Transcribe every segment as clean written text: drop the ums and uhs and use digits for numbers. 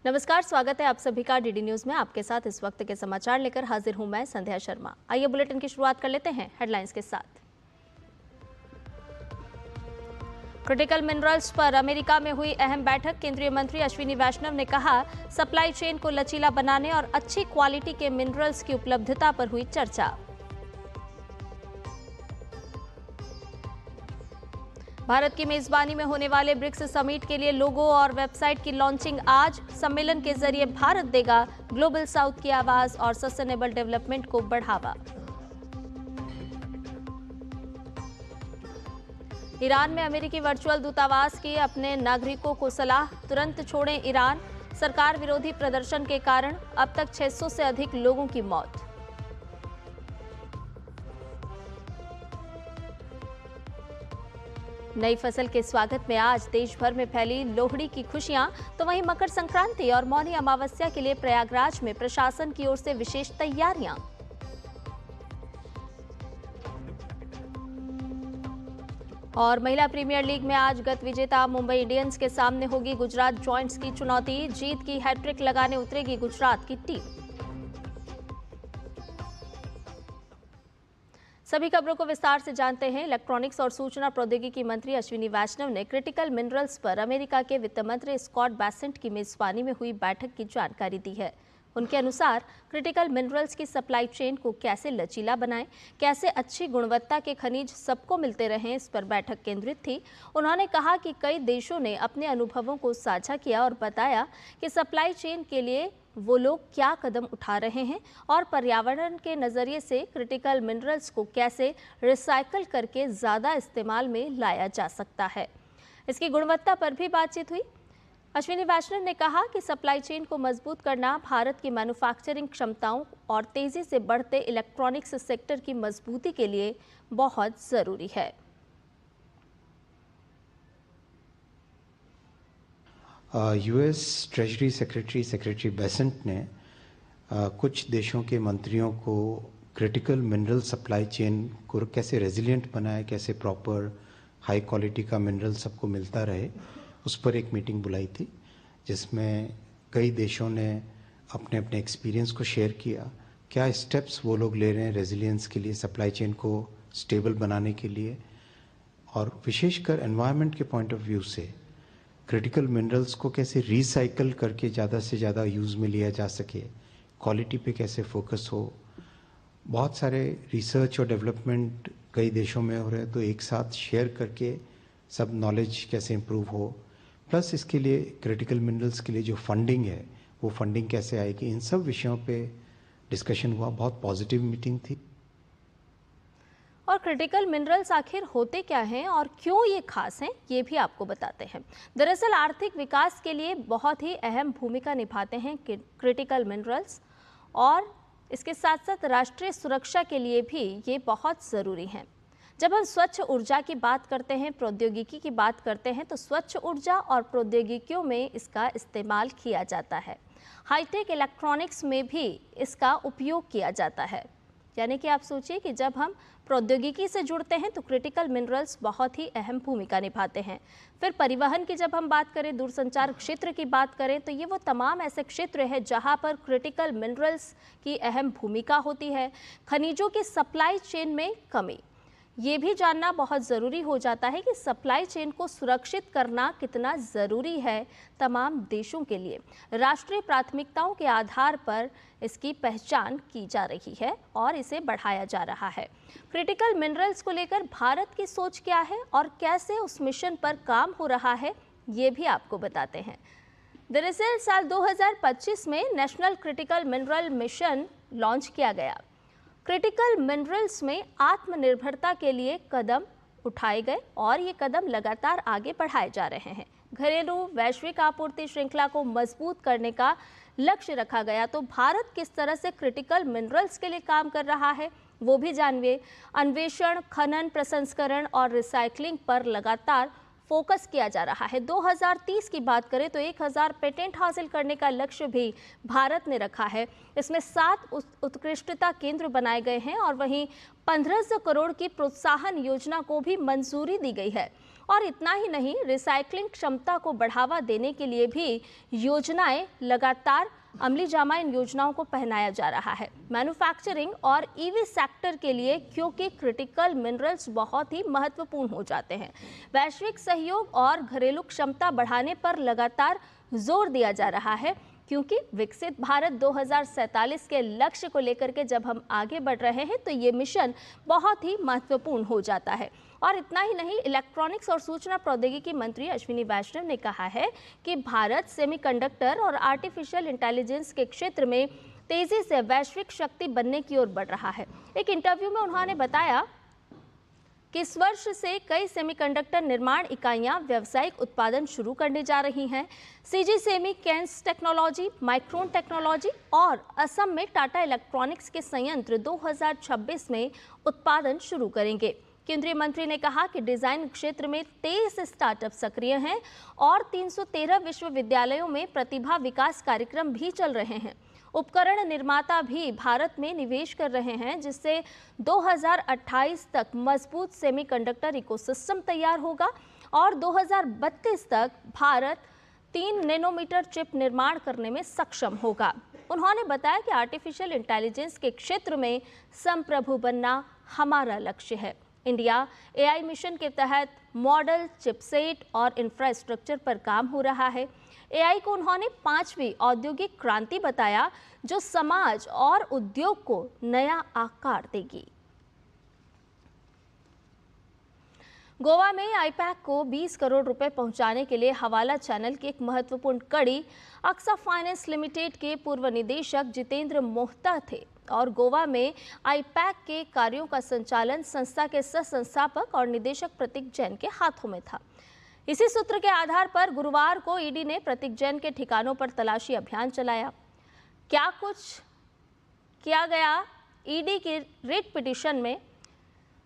नमस्कार, स्वागत है आप सभी का डीडी न्यूज में। आपके साथ इस वक्त के समाचार लेकर हाजिर हूं मैं संध्या शर्मा। आइए बुलेटिन की शुरुआत कर लेते हैं हेडलाइंस के साथ। क्रिटिकल मिनरल्स पर अमेरिका में हुई अहम बैठक। केंद्रीय मंत्री अश्विनी वैष्णव ने कहा, सप्लाई चेन को लचीला बनाने और अच्छी क्वालिटी के मिनरल्स की उपलब्धता पर हुई चर्चा। भारत की मेजबानी में होने वाले ब्रिक्स समिट के लिए लोगो और वेबसाइट की लॉन्चिंग आज। सम्मेलन के जरिए भारत देगा ग्लोबल साउथ की आवाज और सस्टेनेबल डेवलपमेंट को बढ़ावा। ईरान में अमेरिकी वर्चुअल दूतावास की अपने नागरिकों को सलाह, तुरंत छोड़ें ईरान। सरकार विरोधी प्रदर्शन के कारण अब तक 600 से अधिक लोगों की मौत। नई फसल के स्वागत में आज देश भर में फैली लोहड़ी की खुशियां, तो वहीं मकर संक्रांति और मौनी अमावस्या के लिए प्रयागराज में प्रशासन की ओर से विशेष तैयारियां। और महिला प्रीमियर लीग में आज गत विजेता मुंबई इंडियंस के सामने होगी गुजरात जॉइंट्स की चुनौती। जीत की हैट्रिक लगाने उतरेगी गुजरात की टीम। सभी खबरों को विस्तार से जानते हैं। इलेक्ट्रॉनिक्स और सूचना प्रौद्योगिकी मंत्री अश्विनी वैष्णव ने क्रिटिकल मिनरल्स पर अमेरिका के वित्त मंत्री स्कॉट बेसेंट की मेजबानी में हुई बैठक की जानकारी दी है। उनके अनुसार क्रिटिकल मिनरल्स की सप्लाई चेन को कैसे लचीला बनाएं, कैसे अच्छी गुणवत्ता के खनिज सबको मिलते रहें, इस पर बैठक केंद्रित थी। उन्होंने कहा कि कई देशों ने अपने अनुभवों को साझा किया और बताया कि सप्लाई चेन के लिए वो लोग क्या कदम उठा रहे हैं और पर्यावरण के नज़रिए से क्रिटिकल मिनरल्स को कैसे रिसाइकल करके ज़्यादा इस्तेमाल में लाया जा सकता है। इसकी गुणवत्ता पर भी बातचीत हुई। अश्विनी वैष्णव ने कहा कि सप्लाई चेन को मजबूत करना भारत की मैन्युफैक्चरिंग क्षमताओं और तेज़ी से बढ़ते इलेक्ट्रॉनिक्स सेक्टर की मजबूती के लिए बहुत ज़रूरी है। यूएस ट्रेजरी सेक्रेटरी बेसेंट ने कुछ देशों के मंत्रियों को क्रिटिकल मिनरल सप्लाई चेन को कैसे रेजिलिएंट बनाए, कैसे प्रॉपर हाई क्वालिटी का मिनरल सबको मिलता रहे, उस पर एक मीटिंग बुलाई थी, जिसमें कई देशों ने अपने अपने एक्सपीरियंस को शेयर किया, क्या स्टेप्स वो लोग ले रहे हैं रेजिलियंस के लिए, सप्लाई चेन को स्टेबल बनाने के लिए, और विशेषकर एनवायरनमेंट के पॉइंट ऑफ व्यू से क्रिटिकल मिनरल्स को कैसे रिसाइकल करके ज़्यादा से ज़्यादा यूज़ में लिया जा सके, क्वालिटी पे कैसे फोकस हो। बहुत सारे रिसर्च और डेवलपमेंट कई देशों में हो रहे हैं, तो एक साथ शेयर करके सब नॉलेज कैसे इम्प्रूव हो, प्लस इसके लिए क्रिटिकल मिनरल्स के लिए जो फंडिंग है वो फंडिंग कैसे आएगी, इन सब विषयों पे डिस्कशन हुआ। बहुत पॉजिटिव मीटिंग थी। और क्रिटिकल मिनरल्स आखिर होते क्या हैं और क्यों ये खास हैं, ये भी आपको बताते हैं। दरअसल आर्थिक विकास के लिए बहुत ही अहम भूमिका निभाते हैं क्रिटिकल मिनरल्स, और इसके साथ साथ राष्ट्रीय सुरक्षा के लिए भी ये बहुत ज़रूरी हैं। जब हम स्वच्छ ऊर्जा की बात करते हैं, प्रौद्योगिकी की बात करते हैं, तो स्वच्छ ऊर्जा और प्रौद्योगिकियों में इसका इस्तेमाल किया जाता है। हाईटेक इलेक्ट्रॉनिक्स में भी इसका उपयोग किया जाता है। यानी कि आप सोचिए कि जब हम प्रौद्योगिकी से जुड़ते हैं तो क्रिटिकल मिनरल्स बहुत ही अहम भूमिका निभाते हैं। फिर परिवहन की जब हम बात करें, दूरसंचार क्षेत्र की बात करें, तो ये वो तमाम ऐसे क्षेत्र हैं जहां पर क्रिटिकल मिनरल्स की अहम भूमिका होती है। खनिजों की सप्लाई चेन में कमी, ये भी जानना बहुत ज़रूरी हो जाता है कि सप्लाई चेन को सुरक्षित करना कितना ज़रूरी है तमाम देशों के लिए। राष्ट्रीय प्राथमिकताओं के आधार पर इसकी पहचान की जा रही है और इसे बढ़ाया जा रहा है। क्रिटिकल मिनरल्स को लेकर भारत की सोच क्या है और कैसे उस मिशन पर काम हो रहा है, ये भी आपको बताते हैं। दरअसल साल 2025 में national critical mineral mission launch किया गया। क्रिटिकल मिनरल्स में आत्मनिर्भरता के लिए कदम उठाए गए और ये कदम लगातार आगे बढ़ाए जा रहे हैं। घरेलू वैश्विक आपूर्ति श्रृंखला को मजबूत करने का लक्ष्य रखा गया। तो भारत किस तरह से क्रिटिकल मिनरल्स के लिए काम कर रहा है वो भी जानिए। अन्वेषण, खनन, प्रसंस्करण और रिसाइकलिंग पर लगातार फोकस किया जा रहा है। 2030 की बात करें तो 1000 पेटेंट हासिल करने का लक्ष्य भी भारत ने रखा है। इसमें 7 उत्कृष्टता केंद्र बनाए गए हैं और वहीं 1500 करोड़ की प्रोत्साहन योजना को भी मंजूरी दी गई है। और इतना ही नहीं, रिसाइकलिंग क्षमता को बढ़ावा देने के लिए भी योजनाएं लगातार अमली जामा इन योजनाओं को पहनाया जा रहा है। मैन्युफैक्चरिंग और ईवी सेक्टर के लिए, क्योंकि क्रिटिकल मिनरल्स बहुत ही महत्वपूर्ण हो जाते हैं। वैश्विक सहयोग और घरेलू क्षमता बढ़ाने पर लगातार जोर दिया जा रहा है, क्योंकि विकसित भारत 2047 के लक्ष्य को लेकर के जब हम आगे बढ़ रहे हैं तो ये मिशन बहुत ही महत्वपूर्ण हो जाता है। और इतना ही नहीं, इलेक्ट्रॉनिक्स और सूचना प्रौद्योगिकी मंत्री अश्विनी वैष्णव ने कहा है कि भारत सेमीकंडक्टर और आर्टिफिशियल इंटेलिजेंस के क्षेत्र में तेजी से वैश्विक शक्ति बनने की ओर बढ़ रहा है। एक इंटरव्यू में उन्होंने बताया कि इस वर्ष से कई सेमीकंडक्टर निर्माण इकाइयां व्यावसायिक उत्पादन शुरू करने जा रही हैं। CG semi, Kaynes technology, Micron technology और असम में टाटा इलेक्ट्रॉनिक्स के संयंत्र 2026 में उत्पादन शुरू करेंगे। केंद्रीय मंत्री ने कहा कि डिजाइन क्षेत्र में 23 स्टार्टअप सक्रिय हैं और 313 विश्वविद्यालयों में प्रतिभा विकास कार्यक्रम भी चल रहे हैं। उपकरण निर्माता भी भारत में निवेश कर रहे हैं, जिससे 2028 तक मजबूत सेमीकंडक्टर इकोसिस्टम तैयार होगा और 2032 तक भारत 3 नैनोमीटर चिप निर्माण करने में सक्षम होगा। उन्होंने बताया कि आर्टिफिशियल इंटेलिजेंस के क्षेत्र में संप्रभु बनना हमारा लक्ष्य है। इंडिया एआई मिशन के तहत मॉडल, चिपसेट और इंफ्रास्ट्रक्चर पर काम हो रहा है। एआई को उन्होंने 5वीं औद्योगिक क्रांति बताया, जो समाज और उद्योग को नया आकार देगी। गोवा में आईपैक को 20 करोड़ रुपए पहुंचाने के लिए हवाला चैनल की एक महत्वपूर्ण कड़ी अक्सा फाइनेंस लिमिटेड के पूर्व निदेशक जितेंद्र मोहता थे और गोवा में आईपैक के कार्यों का संचालन संस्था के सह संस्थापक और निदेशक प्रतीक जैन के हाथों में था। इसी सूत्र के आधार पर गुरुवार को ईडी ने प्रतीक जैन के ठिकानों पर तलाशी अभियान चलाया। क्या कुछ किया गया ईडी की रिट पिटीशन में,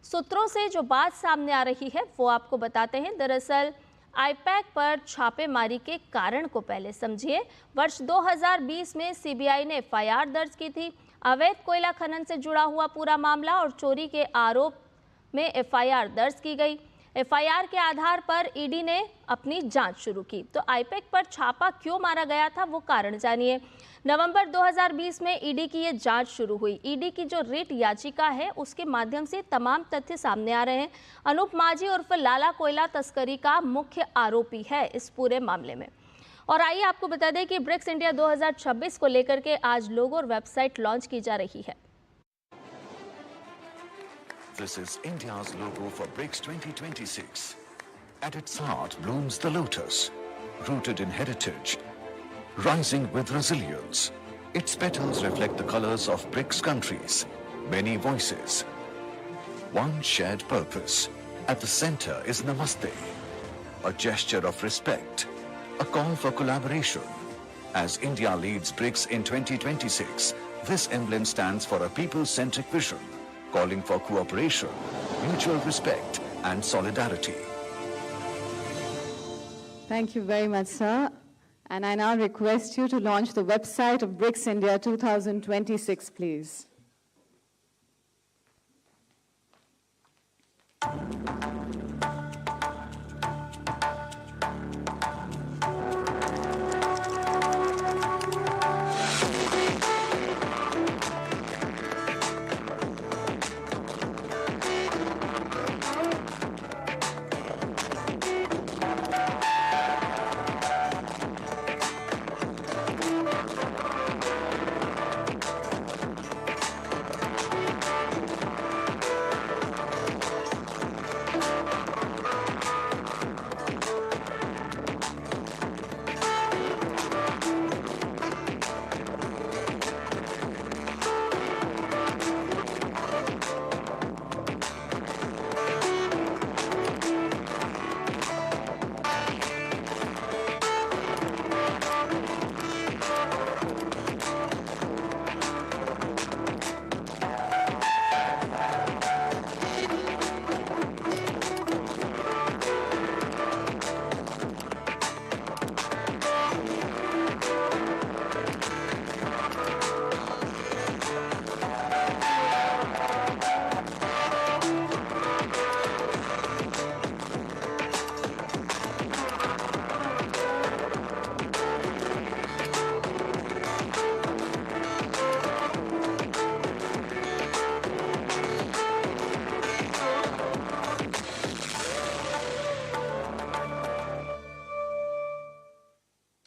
सूत्रों से जो बात सामने आ रही है वो आपको बताते हैं। दरअसल आईपैक पर छापेमारी के कारण को पहले समझिए। वर्ष 2020 में सीबीआई ने एफआईआर दर्ज की थी। अवैध कोयला खनन से जुड़ा हुआ पूरा मामला और चोरी के आरोप में एफआईआर दर्ज की गई। एफआईआर के आधार पर ईडी ने अपनी जांच शुरू की। तो आईपैक पर छापा क्यों मारा गया था, वो कारण जानिए। नवंबर 2020 में ईडी की ये जांच शुरू हुई। ईडी की जो रिट याचिका है उसके माध्यम से तमाम तथ्य सामने आ रहे हैं। अनूप माझी उर्फ लाला कोयला तस्करी का मुख्य आरोपी है इस पूरे मामले में। और आइए आपको बता दें कि ब्रिक्स इंडिया 2026 को लेकर के आज लोगो और वेबसाइट लॉन्च की जा रही है। This is India's logo for BRICS 2026. At its heart blooms the lotus, rooted in heritage, rising with resilience. Its petals reflect the colors of BRICS countries, many voices, one shared purpose. At the center is Namaste, a gesture of respect, a call for collaboration. As India leads BRICS in 2026, this emblem stands for a people-centric vision, calling for cooperation, mutual respect and solidarity. Thank you very much, sir. And I now request you to launch the website of BRICS India 2026, please.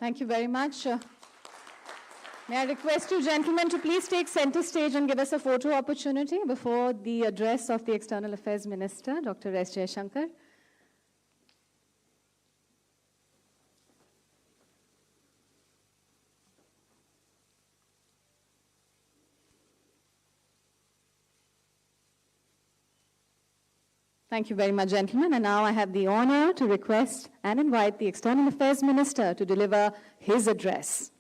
Thank you very much. May I request you, gentlemen, to please take center stage and give us a photo opportunity before the address of the External Affairs Minister, Dr. S. Jaishankar. Thank you very much, gentlemen. And now I have the honor to request and invite the External Affairs Minister to deliver his address.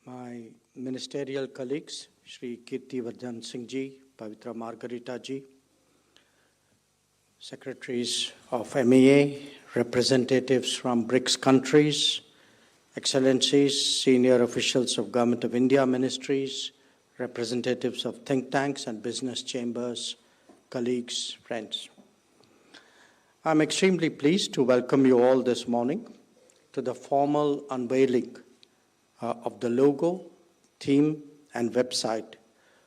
My ministerial colleagues, Shri Kirti Vardhan Singh Ji, Pavitra Margarita Ji, secretaries of MEA, representatives from BRICS countries, excellencies, senior officials of Government of India ministries, representatives of think tanks and business chambers, colleagues, friends. I'm extremely pleased to welcome you all this morning to the formal unveiling of the logo, theme, and website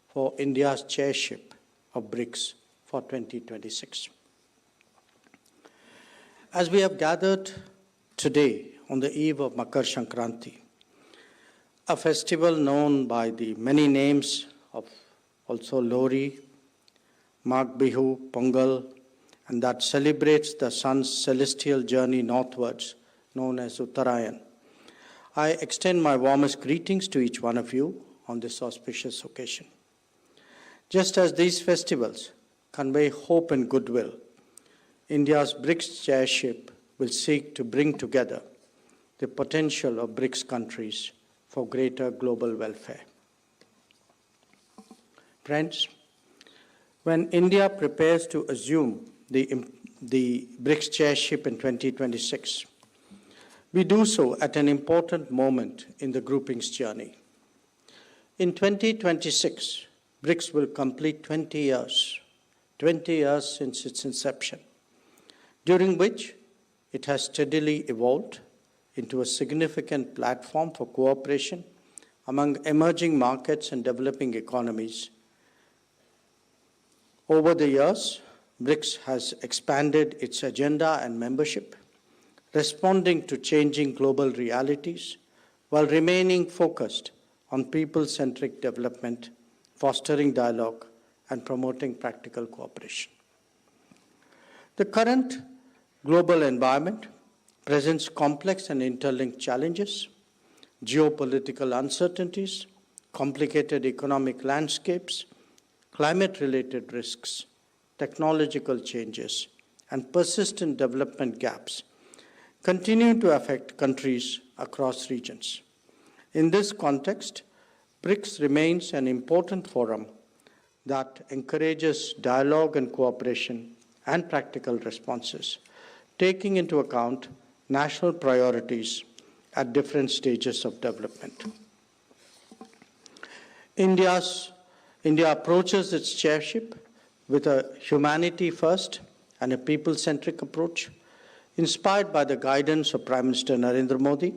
for India's chairship of BRICS for 2026. As we have gathered today on the eve of Makar Sankranti, a festival known by the many names of also Lohri, Magh Bihu, Pongal, and that celebrates the sun's celestial journey northwards, known as Uttarayan, I extend my warmest greetings to each one of you on this auspicious occasion. Just as these festivals convey hope and goodwill, India's BRICS chairship will seek to bring together the potential of BRICS countries for greater global welfare. Friends, when India prepares to assume the BRICS chairship in 2026, we do so at an important moment in the grouping's journey. In 2026, BRICS will complete 20 years since its inception, during which it has steadily evolved into a significant platform for cooperation among emerging markets and developing economies. Over the years, BRICS has expanded its agenda and membership, responding to changing global realities while remaining focused on people-centric development, fostering dialogue, and promoting practical cooperation. The current global environment presents complex and interlinked challenges, geopolitical uncertainties, complicated economic landscapes, climate-related risks, technological changes, and persistent development gaps continue to affect countries across regions. In this context, BRICS remains an important forum that encourages dialogue and cooperation and practical responses, taking into account national priorities at different stages of development. India approaches its chairship with a humanity-first and a people-centric approach, inspired by the guidance of Prime Minister Narendra Modi.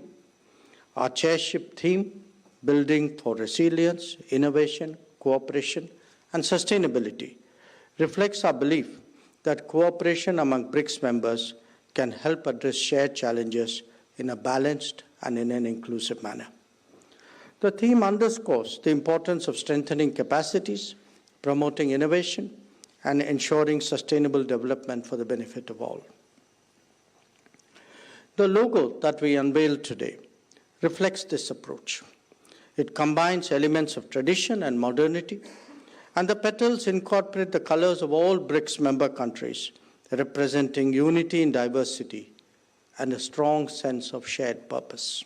Our chairship theme, Building for Resilience, Innovation, Cooperation, and Sustainability, reflects our belief that cooperation among BRICS members can help address shared challenges in a balanced and in an inclusive manner. The theme underscores the importance of strengthening capacities, promoting innovation, and ensuring sustainable development for the benefit of all. The logo that we unveiled today reflects this approach. It combines elements of tradition and modernity, and the petals incorporate the colors of all BRICS member countries, representing unity in diversity and a strong sense of shared purpose.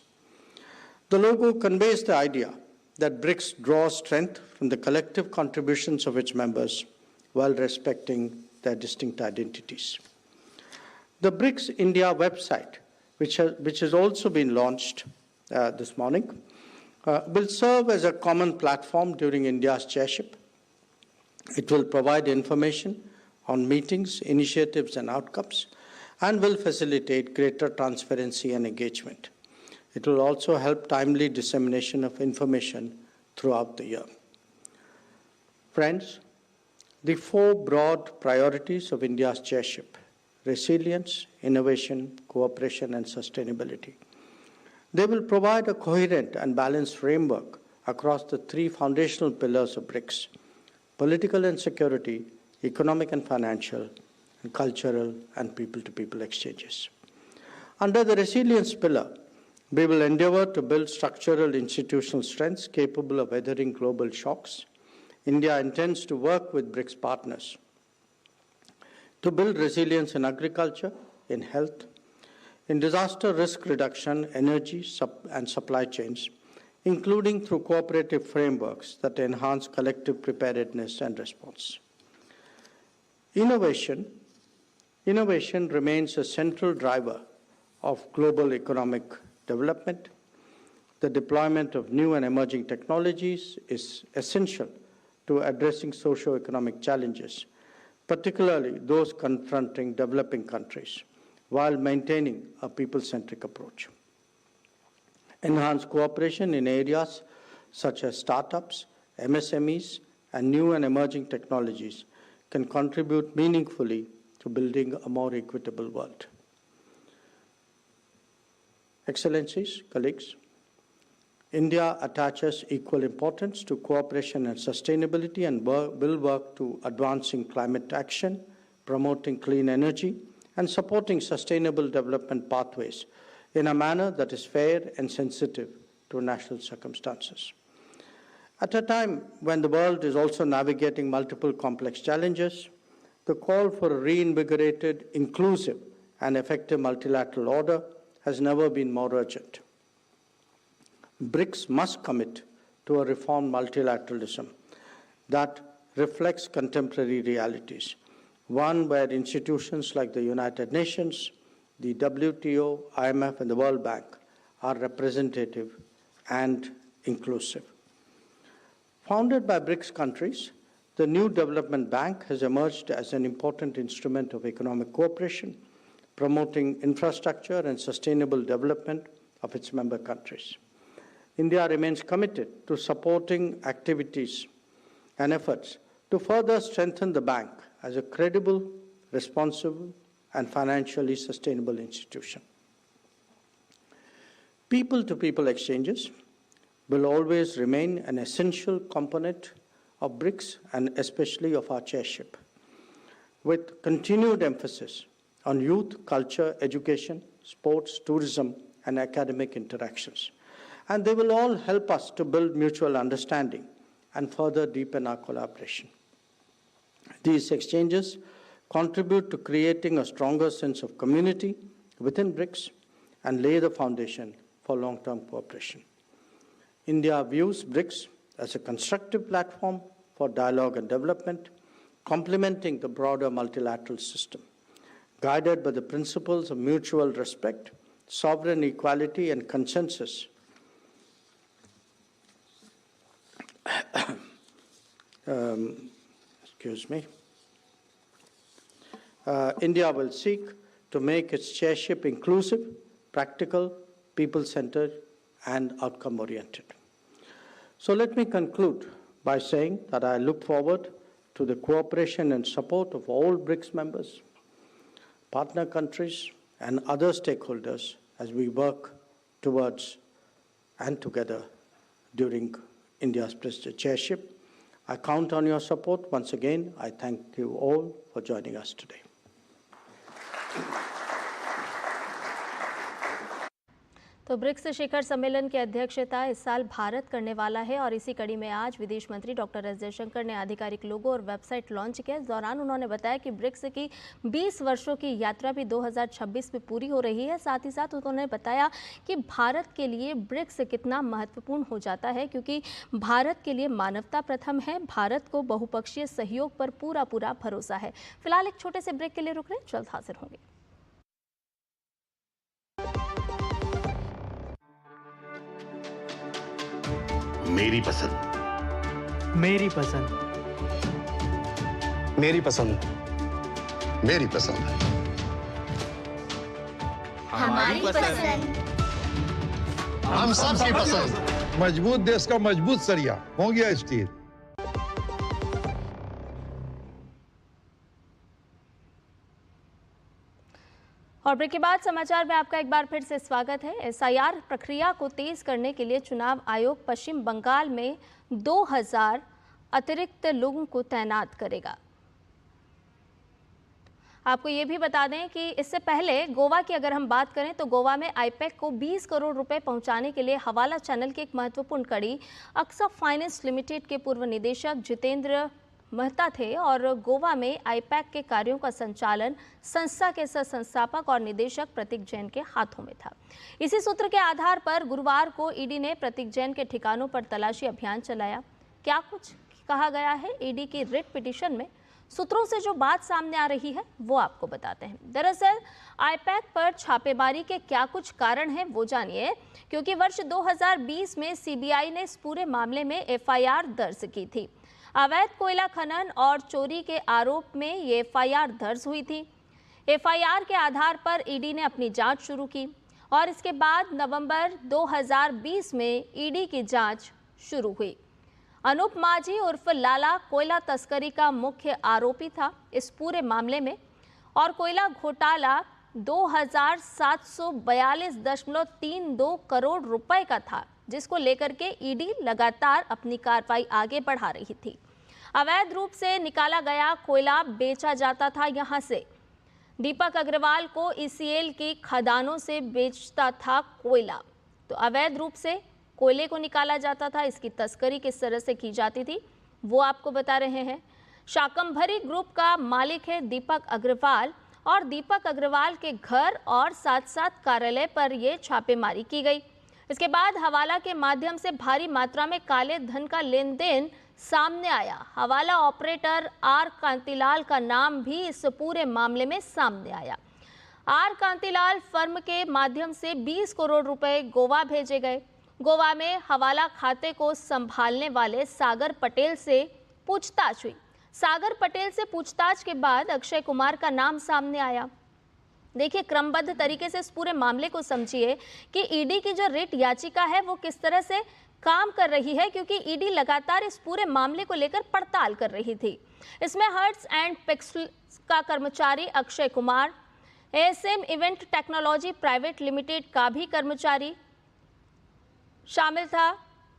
The logo conveys the idea that BRICS draws strength from the collective contributions of its members while respecting their distinct identities. The BRICS India website, which has also been launched this morning, will serve as a common platform during India's chairship. It will provide information on meetings, initiatives, and outcomes, and will facilitate greater transparency and engagement. It will also help timely dissemination of information throughout the year. Friends, the four broad priorities of India's chairship: resilience, innovation, cooperation, and sustainability. They will provide a coherent and balanced framework across the three foundational pillars of BRICS: political and security, economic and financial, and cultural and people-to-people exchanges. Under the resilience pillar, we will endeavor to build structural institutional strengths capable of weathering global shocks. India intends to work with BRICS partners to build resilience in agriculture, in health, in disaster risk reduction, energy and supply chains, including through cooperative frameworks that enhance collective preparedness and response. Innovation remains a central driver of global economic development. The deployment of new and emerging technologies is essential to addressing socio-economic challenges, particularly those confronting developing countries, while maintaining a people-centric approach. Enhanced cooperation in areas such as startups, MSMEs, and new and emerging technologies can contribute meaningfully to building a more equitable world. Excellencies, colleagues, India attaches equal importance to cooperation and sustainability and will work to advancing climate action, promoting clean energy, and supporting sustainable development pathways in a manner that is fair and sensitive to national circumstances. At a time when the world is also navigating multiple complex challenges, the call for a reinvigorated, inclusive, and effective multilateral order has never been more urgent. BRICS must commit to a reformed multilateralism that reflects contemporary realities, one where institutions like the United Nations, the WTO, IMF, and the World Bank are representative and inclusive. Founded by BRICS countries, the new Development Bank has emerged as an important instrument of economic cooperation, promoting infrastructure and sustainable development of its member countries. India remains committed to supporting activities and efforts to further strengthen the bank as a credible, responsible, and financially sustainable institution. People-to-people exchanges will always remain an essential component of BRICS and especially of our chairship, with continued emphasis on youth, culture, education, sports, tourism, and academic interactions. And they will all help us to build mutual understanding and further deepen our collaboration. These exchanges contribute to creating a stronger sense of community within BRICS and lay the foundation for long-term cooperation. India views BRICS as a constructive platform for dialogue and development, complementing the broader multilateral system, guided by the principles of mutual respect, sovereign equality, and consensus. India will seek to make its chairship inclusive, practical, people-centered, and outcome-oriented. So let me conclude by saying that I look forward to the cooperation and support of all BRICS members, partner countries, and other stakeholders as we work towards and together during India's chairship. I count on your support. Once again, I thank you all for joining us today. तो BRICS शिखर सम्मेलन की अध्यक्षता इस साल भारत करने वाला है और इसी कड़ी में आज विदेश मंत्री डॉक्टर एस जयशंकर ने आधिकारिक लोगो और वेबसाइट लॉन्च किया। इस दौरान उन्होंने बताया कि ब्रिक्स की 20 वर्षों की यात्रा भी 2026 में पूरी हो रही है। साथ ही साथ उन्होंने बताया कि भारत के लिए ब्रिक्स कितना महत्वपूर्ण हो जाता है, क्योंकि भारत के लिए मानवता प्रथम है। भारत को बहुपक्षीय सहयोग पर पूरा भरोसा है। फिलहाल एक छोटे से ब्रेक के लिए रुक रहे हैं, जल्द हाजिर होंगे। मेरी पसंद। मेरी पसंद। मेरी पसंद। मेरी पसंद। हमारी पसंद। हम सबकी पसंद। मजबूत देश का मजबूत सरिया हो गया स्टील। और ब्रेक के बाद समाचार में आपका एक बार फिर से स्वागत है। एसआईआर प्रक्रिया को तेज करने के लिए चुनाव आयोग पश्चिम बंगाल में 2000 अतिरिक्त लोगों को तैनात करेगा। आपको ये भी बता दें कि इससे पहले गोवा की अगर हम बात करें तो गोवा में आईपैक को 20 करोड़ रुपए पहुंचाने के लिए हवाला चैनल की एक महत्वपूर्ण कड़ी अक्सा फाइनेंस लिमिटेड के पूर्व निदेशक जितेंद्र मेहता थे और गोवा में आईपैक के कार्यों का संचालन संस्था के सह संस्थापक और निदेशक प्रतीक जैन के हाथों में था। इसी सूत्र के आधार पर गुरुवार को ईडी ने प्रतीक जैन के ठिकानों पर तलाशी अभियान चलाया। क्या कुछ कहा गया है ईडी की रिट पिटीशन में, सूत्रों से जो बात सामने आ रही है वो आपको बताते हैं। दरअसल आईपैक पर छापेमारी के क्या कुछ कारण हैं वो जानिए, क्योंकि वर्ष 2020 में सीबीआई ने इस पूरे मामले में एफआईआर दर्ज की थी। अवैध कोयला खनन और चोरी के आरोप में ये एफआईआर दर्ज हुई थी। एफआईआर के आधार पर ईडी ने अपनी जांच शुरू की और इसके बाद नवंबर 2020 में ईडी की जांच शुरू हुई। अनूप माझी उर्फ लाला कोयला तस्करी का मुख्य आरोपी था इस पूरे मामले में और कोयला घोटाला 2742.32 करोड़ रुपए का था, जिसको लेकर के ईडी लगातार अपनी कार्रवाई आगे बढ़ा रही थी। अवैध रूप से निकाला गया कोयला बेचा जाता था यहां से। दीपक अग्रवाल को ईसीएल की खदानों से बेचता था कोयला। तो अवैध रूप से कोयले को निकाला जाता था, इसकी तस्करी किस तरह से की जाती थी वो आपको बता रहे हैं। शाकंभरी ग्रुप का मालिक है दीपक अग्रवाल और दीपक अग्रवाल के घर और साथ साथ कार्यालय पर ये छापेमारी की गई। इसके बाद हवाला के माध्यम से भारी मात्रा में काले धन का लेन देन सामने आया। हवाला ऑपरेटर आर कांतिलाल का नाम भी इस पूरे मामले में सामने आया। आर कांतिलाल फर्म के माध्यम से 20 करोड़ रुपए गोवा भेजे गए। गोवा में हवाला खाते को संभालने वाले सागर पटेल से पूछताछ हुई। सागर पटेल से पूछताछ के बाद अक्षय कुमार का नाम सामने आया। देखिए, क्रमबद्ध तरीके से इस पूरे मामले को समझिए कि ईडी की जो रिट याचिका है वो किस तरह से काम कर रही है, क्योंकि ईडी लगातार इस पूरे मामले को लेकर पड़ताल कर रही थी। इसमें हर्ट्स एंड पिक्सेल्स का कर्मचारी Akshay Kumar, ASM event technology private limited का भी कर्मचारी शामिल था।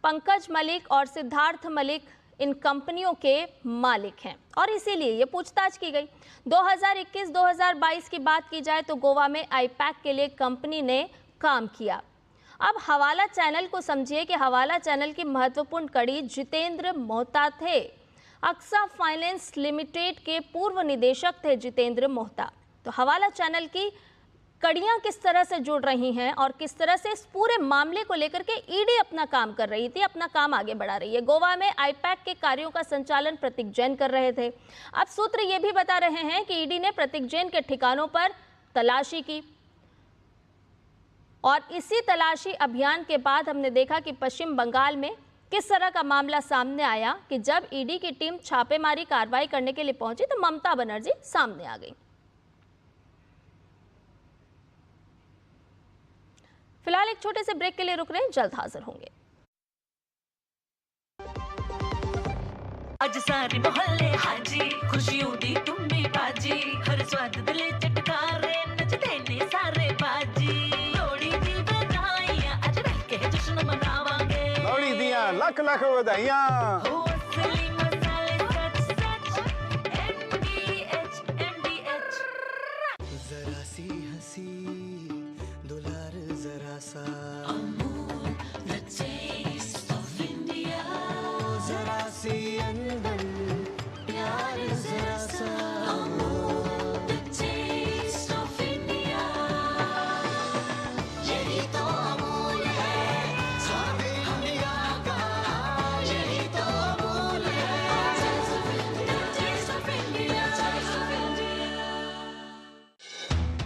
पंकज मलिक और सिद्धार्थ मलिक इन कंपनियों के मालिक हैं और इसीलिए ये पूछताछ की गई। 2021-2022 की बात की जाए तो गोवा में आईपैक के लिए कंपनी ने काम किया। अब हवाला चैनल को समझिए कि हवाला चैनल की महत्वपूर्ण कड़ी जितेंद्र मोहता थे। अक्सा फाइनेंस लिमिटेड के पूर्व निदेशक थे जितेंद्र मोहता। तो हवाला चैनल की कड़ियां किस तरह से जुड़ रही हैं और किस तरह से इस पूरे मामले को लेकर के ईडी अपना काम कर रही थी, अपना काम आगे बढ़ा रही है। गोवा में आईपैक के कार्यों का संचालन प्रतीक जैन कर रहे थे। अब सूत्र ये भी बता रहे हैं कि ईडी ने प्रतीक जैन के ठिकानों पर तलाशी की और इसी तलाशी अभियान के बाद हमने देखा कि पश्चिम बंगाल में किस तरह का मामला सामने आया कि जब ईडी की टीम छापेमारी कार्रवाई करने के लिए पहुंची तो ममता बनर्जी सामने आ गई। फिलहाल एक छोटे से ब्रेक के लिए रुक रहे हैं, जल्द हाजिर होंगे। अज सारे मोहल्ले हाजी खुशियों दी तुम्बी बाजी हर स्वाद दिले चटकारे नचते ने सारे बाजी लोड़ी दी बधाइयां अज मिलके जश्न मनावांगे लोड़ी दियां लख लख बधाइयां हो असली मसाले सच सच MDH जरा सी हंसी दुलार जरा सा Amul the taste of India जरा सी अंदर प्यार जरा सा Amul the taste of India यही तो अमूल है स्वाद इंडिया का यही तो अमूल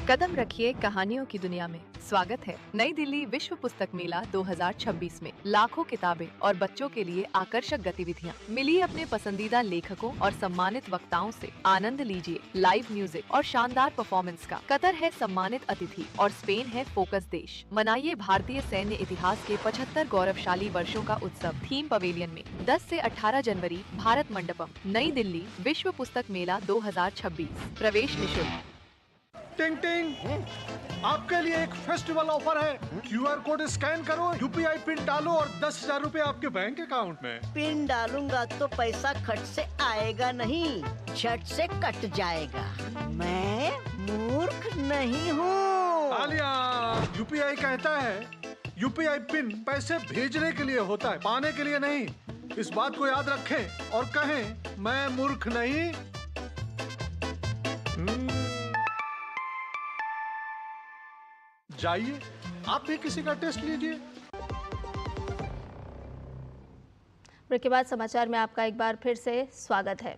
कदम रखिए कहानियों की दुनिया में। स्वागत है नई दिल्ली विश्व पुस्तक मेला 2026 में। लाखों किताबें और बच्चों के लिए आकर्षक गतिविधियां। मिलिए अपने पसंदीदा लेखकों और सम्मानित वक्ताओं से। आनंद लीजिए लाइव म्यूजिक और शानदार परफॉर्मेंस का। कतर है सम्मानित अतिथि और स्पेन है फोकस देश। मनाइए भारतीय सैन्य इतिहास के 75 गौरवशाली वर्षों का उत्सव थीम पवेलियन में 10 से 18 जनवरी भारत मंडपम, नई दिल्ली विश्व पुस्तक मेला 2026। प्रवेश निःशुल्क। टिंग टिंग, आपके लिए एक फेस्टिवल ऑफर है। क्यूआर कोड स्कैन करो, यूपीआई पिन डालो और 10,000 रुपए आपके बैंक अकाउंट में। पिन डालूंगा तो पैसा खट से आएगा नहीं, झट से कट जाएगा। मैं मूर्ख नहीं हूँ। आलिया, यूपीआई कहता है यूपीआई पिन पैसे भेजने के लिए होता है, पाने के लिए नहीं। इस बात को याद रखें और कहें मैं मूर्ख नहीं। जाइए, आप भी किसी का टेस्ट लीजिए। ब्रेक के बाद समाचार में आपका एक बार फिर से स्वागत है।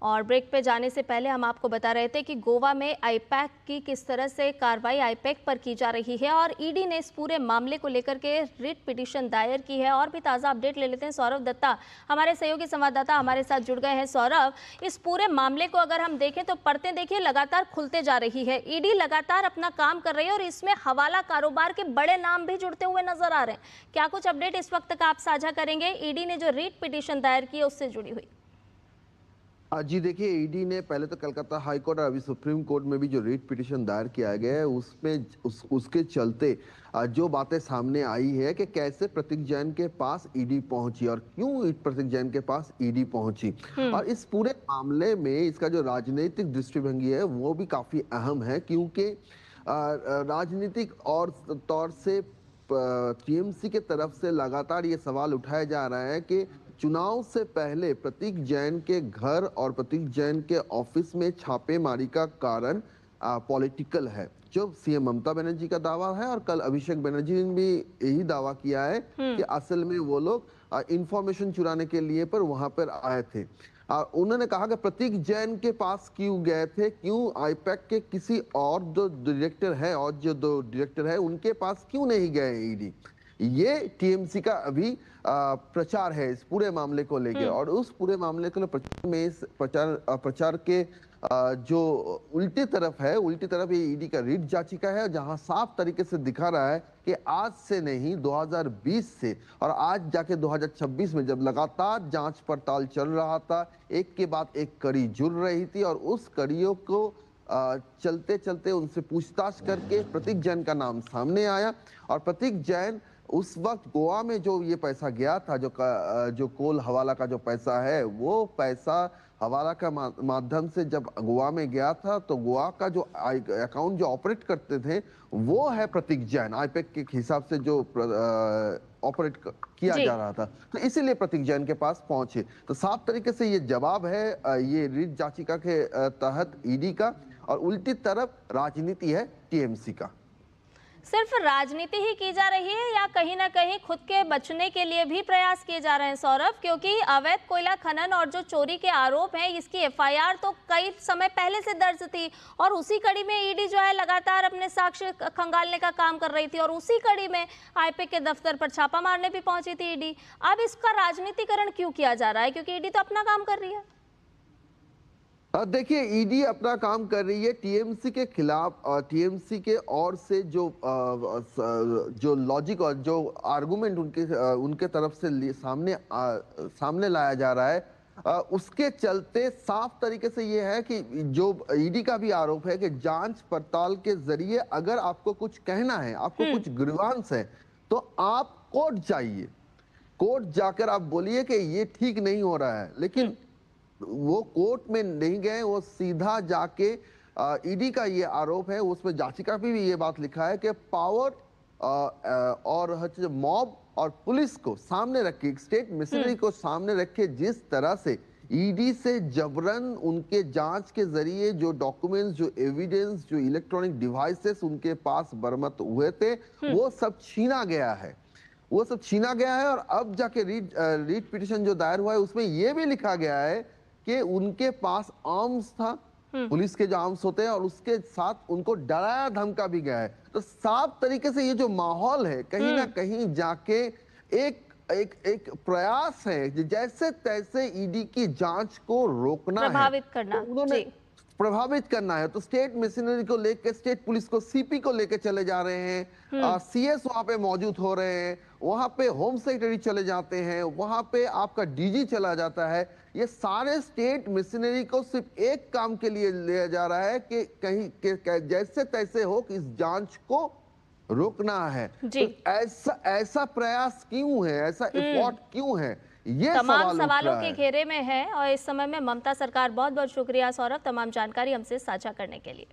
और ब्रेक पे जाने से पहले हम आपको बता रहे थे कि गोवा में आईपैक की किस तरह से कार्रवाई आईपैक पर की जा रही है और ईडी ने इस पूरे मामले को लेकर के रिट पिटीशन दायर की है। और भी ताज़ा अपडेट ले लेते हैं। सौरभ दत्ता हमारे सहयोगी संवाददाता हमारे साथ जुड़ गए हैं। सौरभ, इस पूरे मामले को अगर हम देखें तो परतें देखिए लगातार खुलते जा रही है। ईडी लगातार अपना काम कर रही है और इसमें हवाला कारोबार के बड़े नाम भी जुड़ते हुए नजर आ रहे हैं। क्या कुछ अपडेट इस वक्त तक आप साझा करेंगे ईडी ने जो रिट पिटीशन दायर की है उससे जुड़ी हुई? जी देखिए, ईडी ने पहले तो कलकत्ता हाई कोर्ट और अभी सुप्रीम कोर्ट में भी जो रिट पिटीशन दायर किया गया है उसमें उसके चलते जो बातें सामने आई है कि कैसे प्रतीक जैन के पास ईडी पहुंची और क्यों प्रतीक जैन के पास ईडी पहुंची। और इस पूरे मामले में इसका जो राजनीतिक दृष्टिभंगी है वो भी काफी अहम है, क्योंकि राजनीतिक और तौर से टीएमसी के तरफ से लगातार ये सवाल उठाया जा रहा है कि चुनाव से पहले प्रतीक जैन के घर और प्रतीक जैन के ऑफिस में छापेमारी का कारण पॉलिटिकल है, जो सीएम ममता बनर्जी का दावा है। और कल अभिषेक बनर्जी ने भी यही दावा किया है कि असल में वो लोग इंफॉर्मेशन चुराने के लिए पर वहां पर आए थे। उन्होंने कहा कि प्रतीक जैन के पास क्यों गए थे, क्यों आईपैक के किसी और जो डायरेक्टर है और जो दो डायरेक्टर है उनके पास क्यों नहीं गए ईडी। ये टीएमसी का अभी प्रचार है इस पूरे मामले को लेकर। और उस पूरे मामले को प्रचार के जो उल्टी तरफ है, उल्टी तरफ ये ईडी का रिट याचिका है, जहां साफ तरीके से दिखा रहा है कि आज से नहीं 2020 से और आज जाके 2026 में जब लगातार जांच पड़ताल चल रहा था, एक के बाद एक कड़ी जुड़ रही थी और उस कड़ियों को चलते चलते उनसे पूछताछ करके प्रतीक जैन का नाम सामने आया। और प्रतीक जैन उस वक्त गोवा में जो ये पैसा गया था, जो कोल हवाला का जो पैसा है, वो पैसा हवाला का माध्यम से जब गोवा में गया था तो गोवा का जो अकाउंट जो ऑपरेट करते थे वो है प्रतीक जैन, आईपैक के हिसाब से जो ऑपरेट किया जा रहा था, तो इसीलिए प्रतीक जैन के पास पहुंचे। तो साफ तरीके से ये जवाब है ये रिट याचिका के तहत ईडी का, और उल्टी तरफ राजनीति है टीएमसी का। सिर्फ राजनीति ही की जा रही है या कहीं ना कहीं खुद के बचने के लिए भी प्रयास किए जा रहे हैं सौरभ? क्योंकि अवैध कोयला खनन और जो चोरी के आरोप हैं इसकी एफआईआर तो कई समय पहले से दर्ज थी और उसी कड़ी में ईडी जो है लगातार अपने साक्ष्य खंगालने का काम कर रही थी और उसी कड़ी में आईपैक के दफ्तर पर छापा मारने भी पहुंची थी ईडी। अब इसका राजनीतिकरण क्यों किया जा रहा है, क्योंकि ईडी तो अपना काम कर रही है? देखिए, ईडी अपना काम कर रही है टीएमसी के खिलाफ। टीएमसी के और से जो लॉजिक और जो आर्गुमेंट उनके तरफ से सामने लाया जा रहा है, उसके चलते साफ तरीके से ये है कि जो ईडी का भी आरोप है कि जांच पड़ताल के जरिए अगर आपको कुछ कहना है, आपको कुछ ग्रीवांस है, तो आप कोर्ट जाइए, कोर्ट जाकर आप बोलिए कि ये ठीक नहीं हो रहा है। लेकिन वो कोर्ट में नहीं गए, वो सीधा जाके ईडी का ये आरोप है, उसमें याचिका पे भी ये बात लिखा है कि पावर और मॉब और पुलिस को सामने रखे, स्टेट मशीनरी को सामने रखे, जिस तरह से ईडी से जबरन उनके जांच के जरिए जो डॉक्यूमेंट्स, जो एविडेंस, जो इलेक्ट्रॉनिक डिवाइसेस उनके पास बरामद हुए थे, वो सब छीना गया है, वो सब छीना गया है। और अब जाके रीट पिटीशन जो दायर हुआ है उसमें यह भी लिखा गया है कि उनके पास आर्म्स था, पुलिस के जो आर्म्स होते हैं, और उसके साथ उनको डराया धमका भी गया है। तो साफ तरीके से ये जो माहौल है कहीं ना कहीं जाके एक एक एक प्रयास है जैसे तैसे ईडी की जांच को रोकना प्रभावित है, करना, तो उन्होंने प्रभावित करना है। तो स्टेट मशीनरी को लेके, स्टेट पुलिस को, सीपी को लेके चले जा रहे हैं, सीएस वहां पे मौजूद हो रहे हैं, वहां पे होम सेक्रेटरी चले जाते हैं, वहां पे आपका डीजी चला जाता है। ये सारे स्टेट मशीनरी को सिर्फ एक काम के लिए लिया जा रहा है कि कहीं जैसे तैसे हो कि इस जांच को रोकना है। तो ऐसा प्रयास क्यों है, ऐसा एफर्ट क्यों है, ये तमाम सवालों के घेरे में है। और इस समय में ममता सरकार, बहुत बहुत शुक्रिया सौरभ तमाम जानकारी हमसे साझा करने के लिए।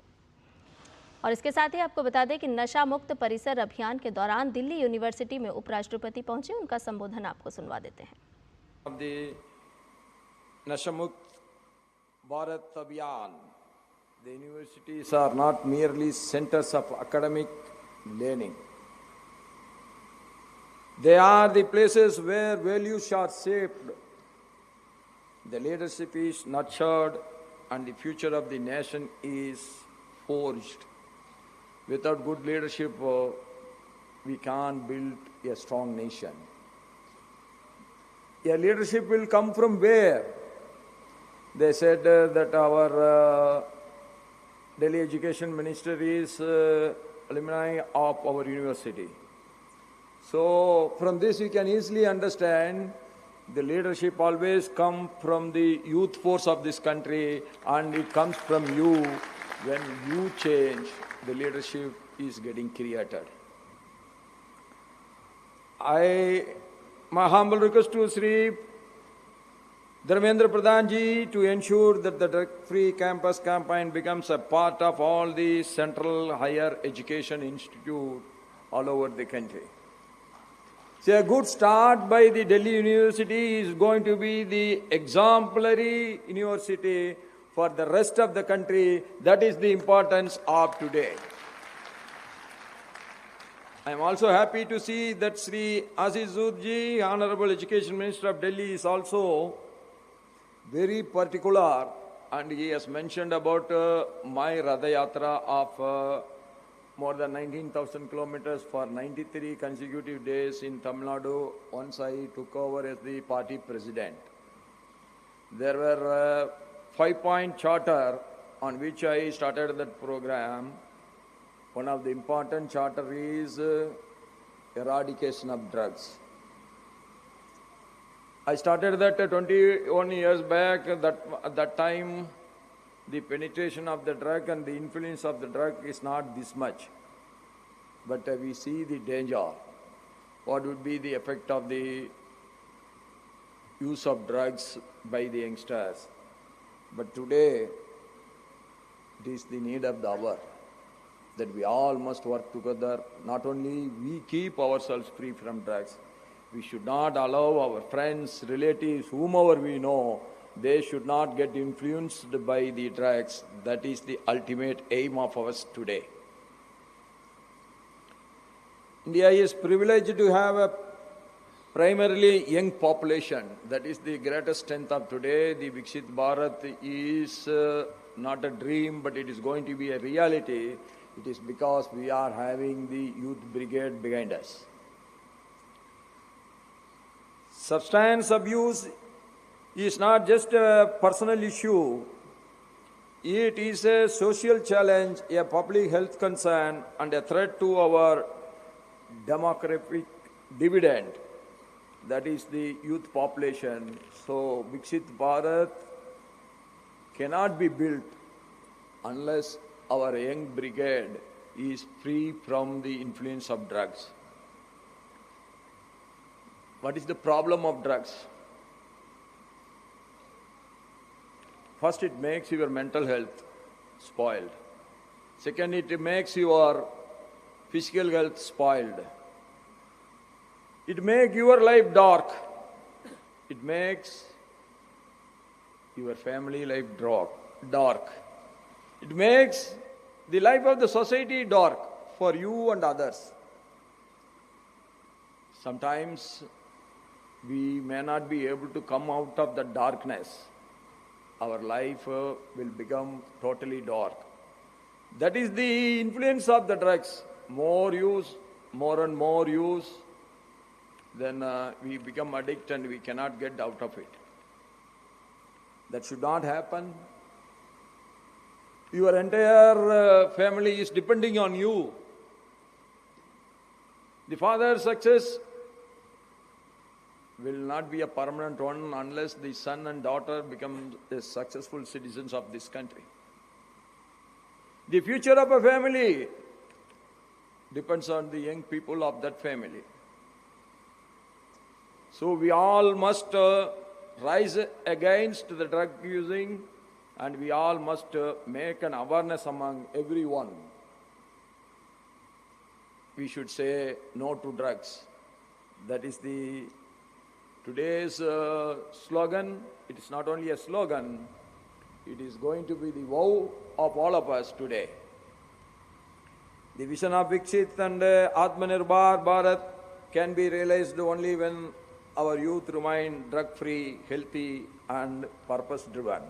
और इसके साथ ही आपको बता दें कि नशा मुक्त परिसर अभियान के दौरान दिल्ली यूनिवर्सिटी में उपराष्ट्रपति पहुंचे, उनका संबोधन आपको सुनवा देते हैं। नशा मुक्त भारत अभियान, the universities are not merely centers of academic learning. They are the places where values are shaped, the leadership is nurtured, and the future of the nation is forged. Without good leadership, we can't build a strong nation. A leadership will come from where? They said that our Delhi Education Minister is alumni of our university. So from this you can easily understand the leadership always comes from the youth force of this country, and it comes from you. When you change, the leadership is getting created. My humble request to Sri Dharmendra Pradhan ji to ensure that the drug-free campus campaign becomes a part of all the central higher education institutes all over the country. So a good start by the Delhi University is going to be the exemplary university for the rest of the country. That is the importance of today. I am also happy to see that Sri Aziz Zoodji, Honorable Education Minister of Delhi, is also very particular, and he has mentioned about my Radha Yatra of more than 19,000 kilometers for 93 consecutive days in Tamil Nadu once I took over as the party president. There were 5-point charter on which I started that program. One of the important charter is eradication of drugs. I started that 21 years back. At that time, the penetration of the drug and the influence of the drug is not this much. But we see the danger. What would be the effect of the use of drugs by the youngsters? But today, it is the need of the hour that we all must work together. Not only we keep ourselves free from drugs, we should not allow our friends, relatives, whomever we know, they should not get influenced by the drugs. That is the ultimate aim of ours today. India is privileged to have a primarily young population. That is the greatest strength of today. The Viksit Bharat is not a dream, but it is going to be a reality. It is because we are having the youth brigade behind us. Substance abuse is not just a personal issue. It is a social challenge, a public health concern, and a threat to our demographic dividend. That is the youth population. So Viksit Bharat cannot be built unless our young brigade is free from the influence of drugs. What is the problem of drugs? First, it makes your mental health spoiled. Second, it makes your physical health spoiled. It makes your life dark. It makes your family life dark. It makes the life of the society dark for you and others. Sometimes we may not be able to come out of the darkness. our life will become totally dark. That is the influence of the drugs. More use, more and more use, then we become addicted and we cannot get out of it. That should not happen. Your entire family is depending on you. The father's success will not be a permanent one unless the son and daughter become the successful citizens of this country. The future of a family depends on the young people of that family. So we all must rise against the drug using, and we all must make an awareness among everyone. We should say no to drugs. That is the today's slogan. It is not only a slogan, it is going to be the vow of all of us today. The vision of Viksit and Atmanirbhar Bharat can be realized only when our youth remain drug-free, healthy and purpose-driven.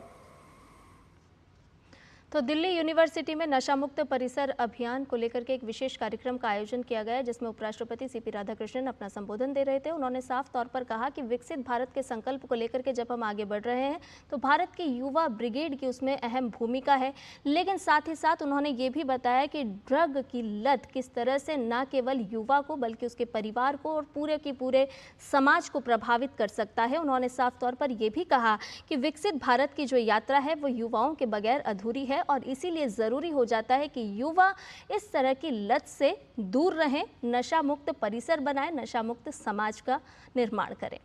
तो Delhi university में नशा मुक्त परिसर अभियान को लेकर के एक विशेष कार्यक्रम का आयोजन किया गया, जिसमें उपराष्ट्रपति सीपी राधाकृष्णन अपना संबोधन दे रहे थे। उन्होंने साफ तौर पर कहा कि विकसित भारत के संकल्प को लेकर के जब हम आगे बढ़ रहे हैं तो भारत की युवा ब्रिगेड की उसमें अहम भूमिका है, लेकिन साथ ही साथ उन्होंने ये भी बताया कि ड्रग की लत किस तरह से न केवल युवा को बल्कि उसके परिवार को और पूरे के पूरे समाज को प्रभावित कर सकता है। उन्होंने साफ तौर पर यह भी कहा कि विकसित भारत की जो यात्रा है वो युवाओं के बगैर अधूरी है और इसीलिए ज़रूरी हो जाता है कि युवा इस तरह की लत से दूर रहें, नशा मुक्त परिसर बनाएं, नशा मुक्त समाज का निर्माण करें।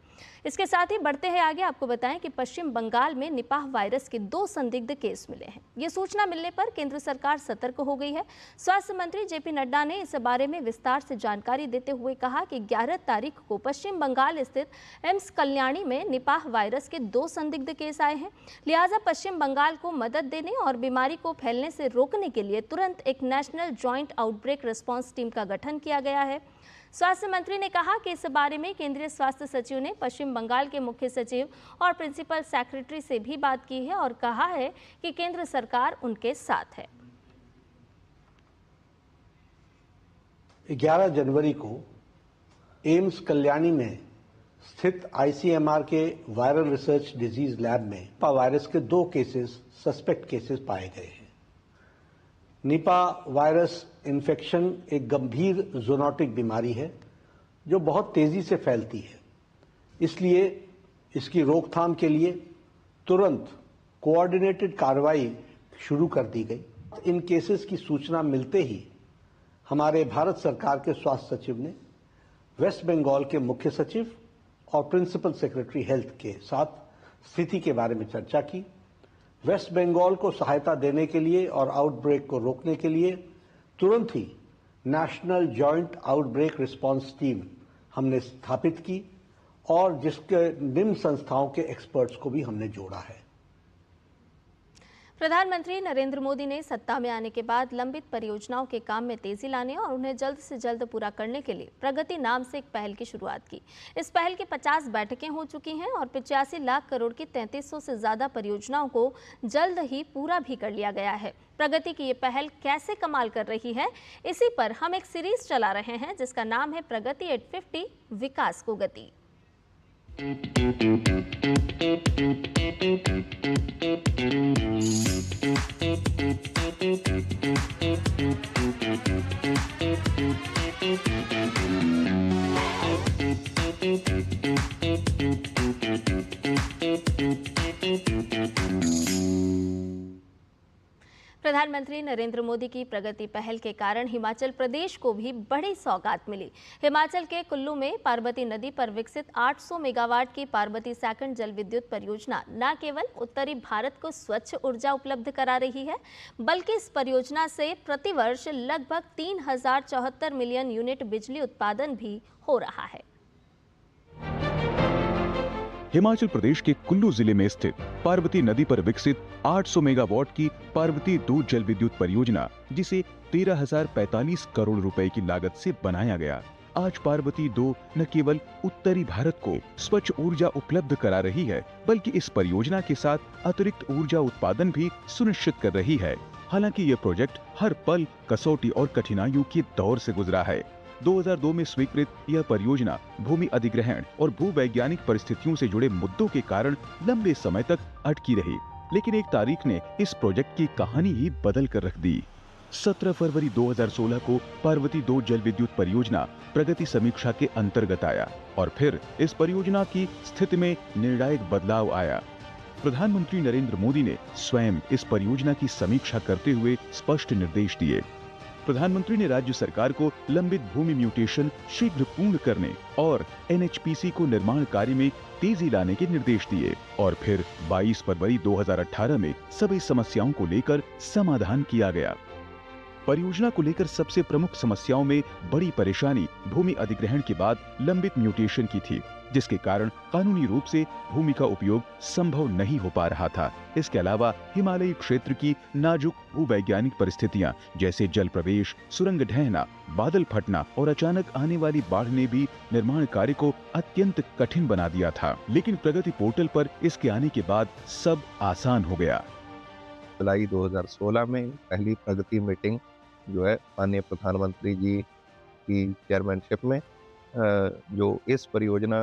इसके साथ ही बढ़ते हैं आगे, आपको बताएं कि पश्चिम बंगाल में निपाह वायरस के 2 संदिग्ध केस मिले हैं। ये सूचना मिलने पर केंद्र सरकार सतर्क हो गई है। स्वास्थ्य मंत्री जेपी नड्डा ने इस बारे में विस्तार से जानकारी देते हुए कहा कि 11 तारीख को पश्चिम बंगाल स्थित एम्स कल्याणी में निपाह वायरस के 2 संदिग्ध केस आए हैं। लिहाजा पश्चिम बंगाल को मदद देने और बीमारी को फैलने से रोकने के लिए तुरंत एक national joint outbreak response team का गठन किया गया है। स्वास्थ्य मंत्री ने कहा कि इस बारे में केंद्रीय स्वास्थ्य सचिव ने पश्चिम बंगाल के मुख्य सचिव और प्रिंसिपल सेक्रेटरी से भी बात की है और कहा है कि केंद्र सरकार उनके साथ है। 11 जनवरी को एम्स कल्याणी में स्थित आईसीएमआर के वायरल रिसर्च डिजीज लैब में निपा वायरस के 2 केसेस सस्पेक्ट केसेस पाए गए हैं। निपा वायरस इन्फेक्शन एक गंभीर ज़ूनोटिक बीमारी है जो बहुत तेजी से फैलती है, इसलिए इसकी रोकथाम के लिए तुरंत कोऑर्डिनेटेड कार्रवाई शुरू कर दी गई। इन केसेस की सूचना मिलते ही हमारे भारत सरकार के स्वास्थ्य सचिव ने वेस्ट बंगाल के मुख्य सचिव और प्रिंसिपल सेक्रेटरी हेल्थ के साथ स्थिति के बारे में चर्चा की। वेस्ट बंगाल को सहायता देने के लिए और आउटब्रेक को रोकने के लिए तुरंत ही national joint outbreak response team हमने स्थापित की और जिसके निम्न संस्थाओं के एक्सपर्ट्स को भी हमने जोड़ा है। प्रधानमंत्री नरेंद्र मोदी ने सत्ता में आने के बाद लंबित परियोजनाओं के काम में तेजी लाने और उन्हें जल्द से जल्द पूरा करने के लिए प्रगति नाम से एक पहल की शुरुआत की। इस पहल की 50 बैठकें हो चुकी हैं और 85 लाख करोड़ की 3300 से ज्यादा परियोजनाओं को जल्द ही पूरा भी कर लिया गया है। प्रगति की ये पहल कैसे कमाल कर रही है, इसी पर हम एक सीरीज चला रहे हैं जिसका नाम है प्रगति 850 विकास को गति। प्रधानमंत्री नरेंद्र मोदी की प्रगति पहल के कारण हिमाचल प्रदेश को भी बड़ी सौगात मिली। हिमाचल के कुल्लू में पार्वती नदी पर विकसित 800 मेगावाट की पार्वती सेकंड जल विद्युत परियोजना न केवल उत्तरी भारत को स्वच्छ ऊर्जा उपलब्ध करा रही है, बल्कि इस परियोजना से प्रतिवर्ष लगभग 3074 मिलियन यूनिट बिजली उत्पादन भी हो रहा है। हिमाचल प्रदेश के कुल्लू जिले में स्थित पार्वती नदी पर विकसित 800 मेगावाट की पार्वती 2 जल विद्युत परियोजना, जिसे 13,045 करोड़ रुपए की लागत से बनाया गया, आज पार्वती 2 न केवल उत्तरी भारत को स्वच्छ ऊर्जा उपलब्ध करा रही है, बल्कि इस परियोजना के साथ अतिरिक्त ऊर्जा उत्पादन भी सुनिश्चित कर रही है। हालांकि ये प्रोजेक्ट हर पल कसौटी और कठिनाइयों के दौर से गुजरा है। 2002 में स्वीकृत यह परियोजना भूमि अधिग्रहण और भूवैज्ञानिक परिस्थितियों से जुड़े मुद्दों के कारण लंबे समय तक अटकी रही, लेकिन एक तारीख ने इस प्रोजेक्ट की कहानी ही बदल कर रख दी। 17 फरवरी 2016 को पार्वती 2 जल विद्युत परियोजना प्रगति समीक्षा के अंतर्गत आया और फिर इस परियोजना की स्थिति में निर्णायक बदलाव आया। प्रधानमंत्री नरेंद्र मोदी ने स्वयं इस परियोजना की समीक्षा करते हुए स्पष्ट निर्देश दिए। प्रधानमंत्री ने राज्य सरकार को लंबित भूमि म्यूटेशन शीघ्र पूर्ण करने और NHPC को निर्माण कार्य में तेजी लाने के निर्देश दिए और फिर 22 फरवरी 2018 में सभी समस्याओं को लेकर समाधान किया गया। परियोजना को लेकर सबसे प्रमुख समस्याओं में बड़ी परेशानी भूमि अधिग्रहण के बाद लंबित म्यूटेशन की थी, जिसके कारण कानूनी रूप से भूमि का उपयोग संभव नहीं हो पा रहा था। इसके अलावा हिमालयी क्षेत्र की नाजुक भूवैज्ञानिक परिस्थितियां जैसे जल प्रवेश, सुरंग ढहना, बादल फटना और अचानक आने वाली बाढ़ ने भी निर्माण कार्य को अत्यंत कठिन बना दिया था। लेकिन प्रगति पोर्टल पर इसके आने के बाद सब आसान हो गया। जुलाई 2016 में पहली प्रगति मीटिंग जो है माननीय प्रधानमंत्री जी की चेयरमैनशिप में जो इस परियोजना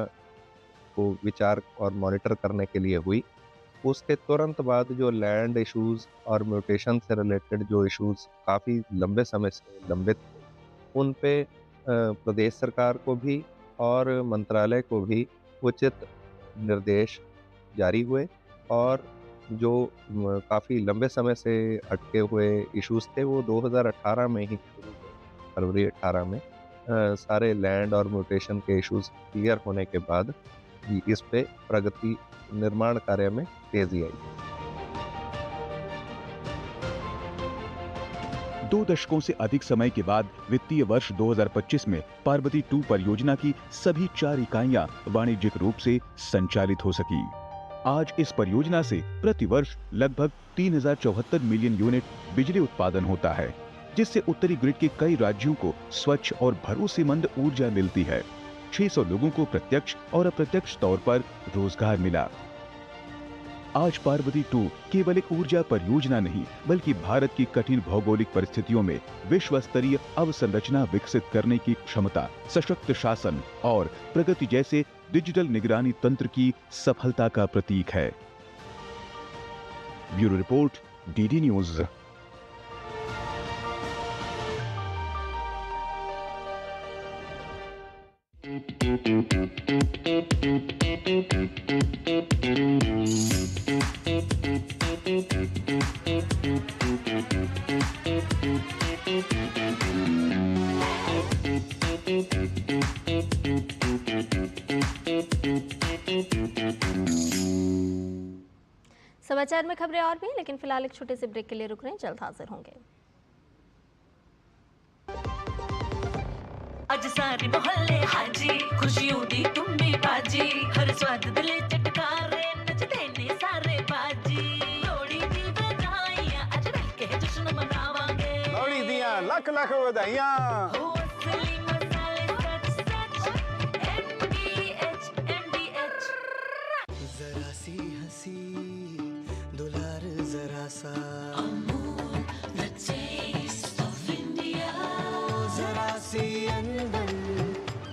को विचार और मॉनिटर करने के लिए हुई, उसके तुरंत बाद जो लैंड इश्यूज और म्यूटेशन से रिलेटेड जो इश्यूज काफ़ी लंबे समय से लंबित थे, उन पे प्रदेश सरकार को भी और मंत्रालय को भी उचित निर्देश जारी हुए और जो काफ़ी लंबे समय से अटके हुए इश्यूज थे वो 2018 में ही शुरू हुए। फरवरी 18 में सारे लैंड और म्यूटेशन के इश्यूज क्लियर होने के बाद इस पे प्रगति निर्माण कार्य में तेजी आई। 2 दशकों से अधिक समय के बाद वित्तीय वर्ष 2025 में पार्वती 2 परियोजना की सभी 4 इकाइयां वाणिज्यिक रूप से संचालित हो सकी। आज इस परियोजना से प्रति वर्ष लगभग 3074 मिलियन यूनिट बिजली उत्पादन होता है, जिससे उत्तरी ग्रिड के कई राज्यों को स्वच्छ और भरोसेमंद ऊर्जा मिलती है। 600 लोगों को प्रत्यक्ष और अप्रत्यक्ष तौर पर रोजगार मिला। आज पार्वती 2 केवल एक ऊर्जा परियोजना नहीं, बल्कि भारत की कठिन भौगोलिक परिस्थितियों में विश्व स्तरीय अवसंरचना विकसित करने की क्षमता, सशक्त शासन और प्रगति जैसे डिजिटल निगरानी तंत्र की सफलता का प्रतीक है। Bureau report, DD news. समाचार में खबरें और भी, लेकिन फिलहाल एक छोटे से ब्रेक के लिए रुक रहे हैं, जल्द हाजिर होंगे। अज सारे मोहल्ले हाजी, खुशियों दी तुम भी बाजी, हर स्वाद दिले चटकारे नचते ने सारे बाजी। लोड़ी दी बधाइयां अज मिलके जश्न मनावांगे, लोड़ी दियां लख लख बधाइयां। हो असली मसाले सच सच MDH जरा सी हंसी दुलार जरा सा, Amul, the taste of India. जरा सी अंदर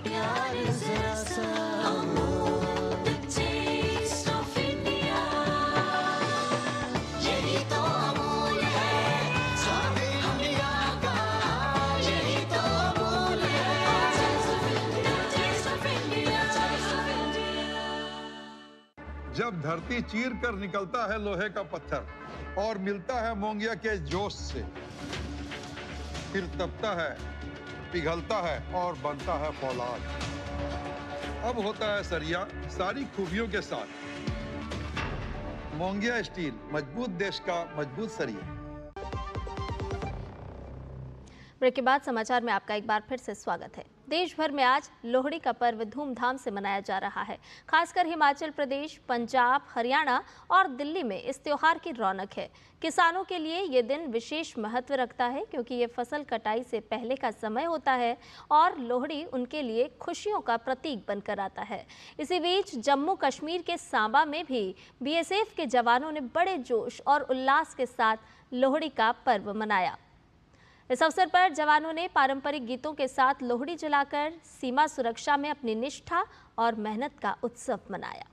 प्यार जरा सा, Amul, the taste of India. यही तो अमूल है, स्वाद इंडिया का, यही तो अमूल है, taste of India, taste of India. जब धरती चीर कर निकलता है लोहे का पत्थर और मिलता है मोंगिया के जोश से, फिर तपता है, पिघलता है और बनता है फौलाद। अब होता है सरिया सारी खूबियों के साथ। मोंगिया स्टील, मजबूत देश का मजबूत सरिया। ब्रेक के बाद समाचार में आपका एक बार फिर से स्वागत है। देश भर में आज लोहड़ी का पर्व धूमधाम से मनाया जा रहा है। खासकर हिमाचल प्रदेश, पंजाब, हरियाणा और दिल्ली में इस त्योहार की रौनक है। किसानों के लिए ये दिन विशेष महत्व रखता है क्योंकि ये फसल कटाई से पहले का समय होता है और लोहड़ी उनके लिए खुशियों का प्रतीक बनकर आता है। इसी बीच जम्मू कश्मीर के सांबा में भी बीएसएफ के जवानों ने बड़े जोश और उल्लास के साथ लोहड़ी का पर्व मनाया। इस अवसर पर जवानों ने पारंपरिक गीतों के साथ लोहड़ी जलाकर सीमा सुरक्षा में अपनी निष्ठा और मेहनत का उत्सव मनाया।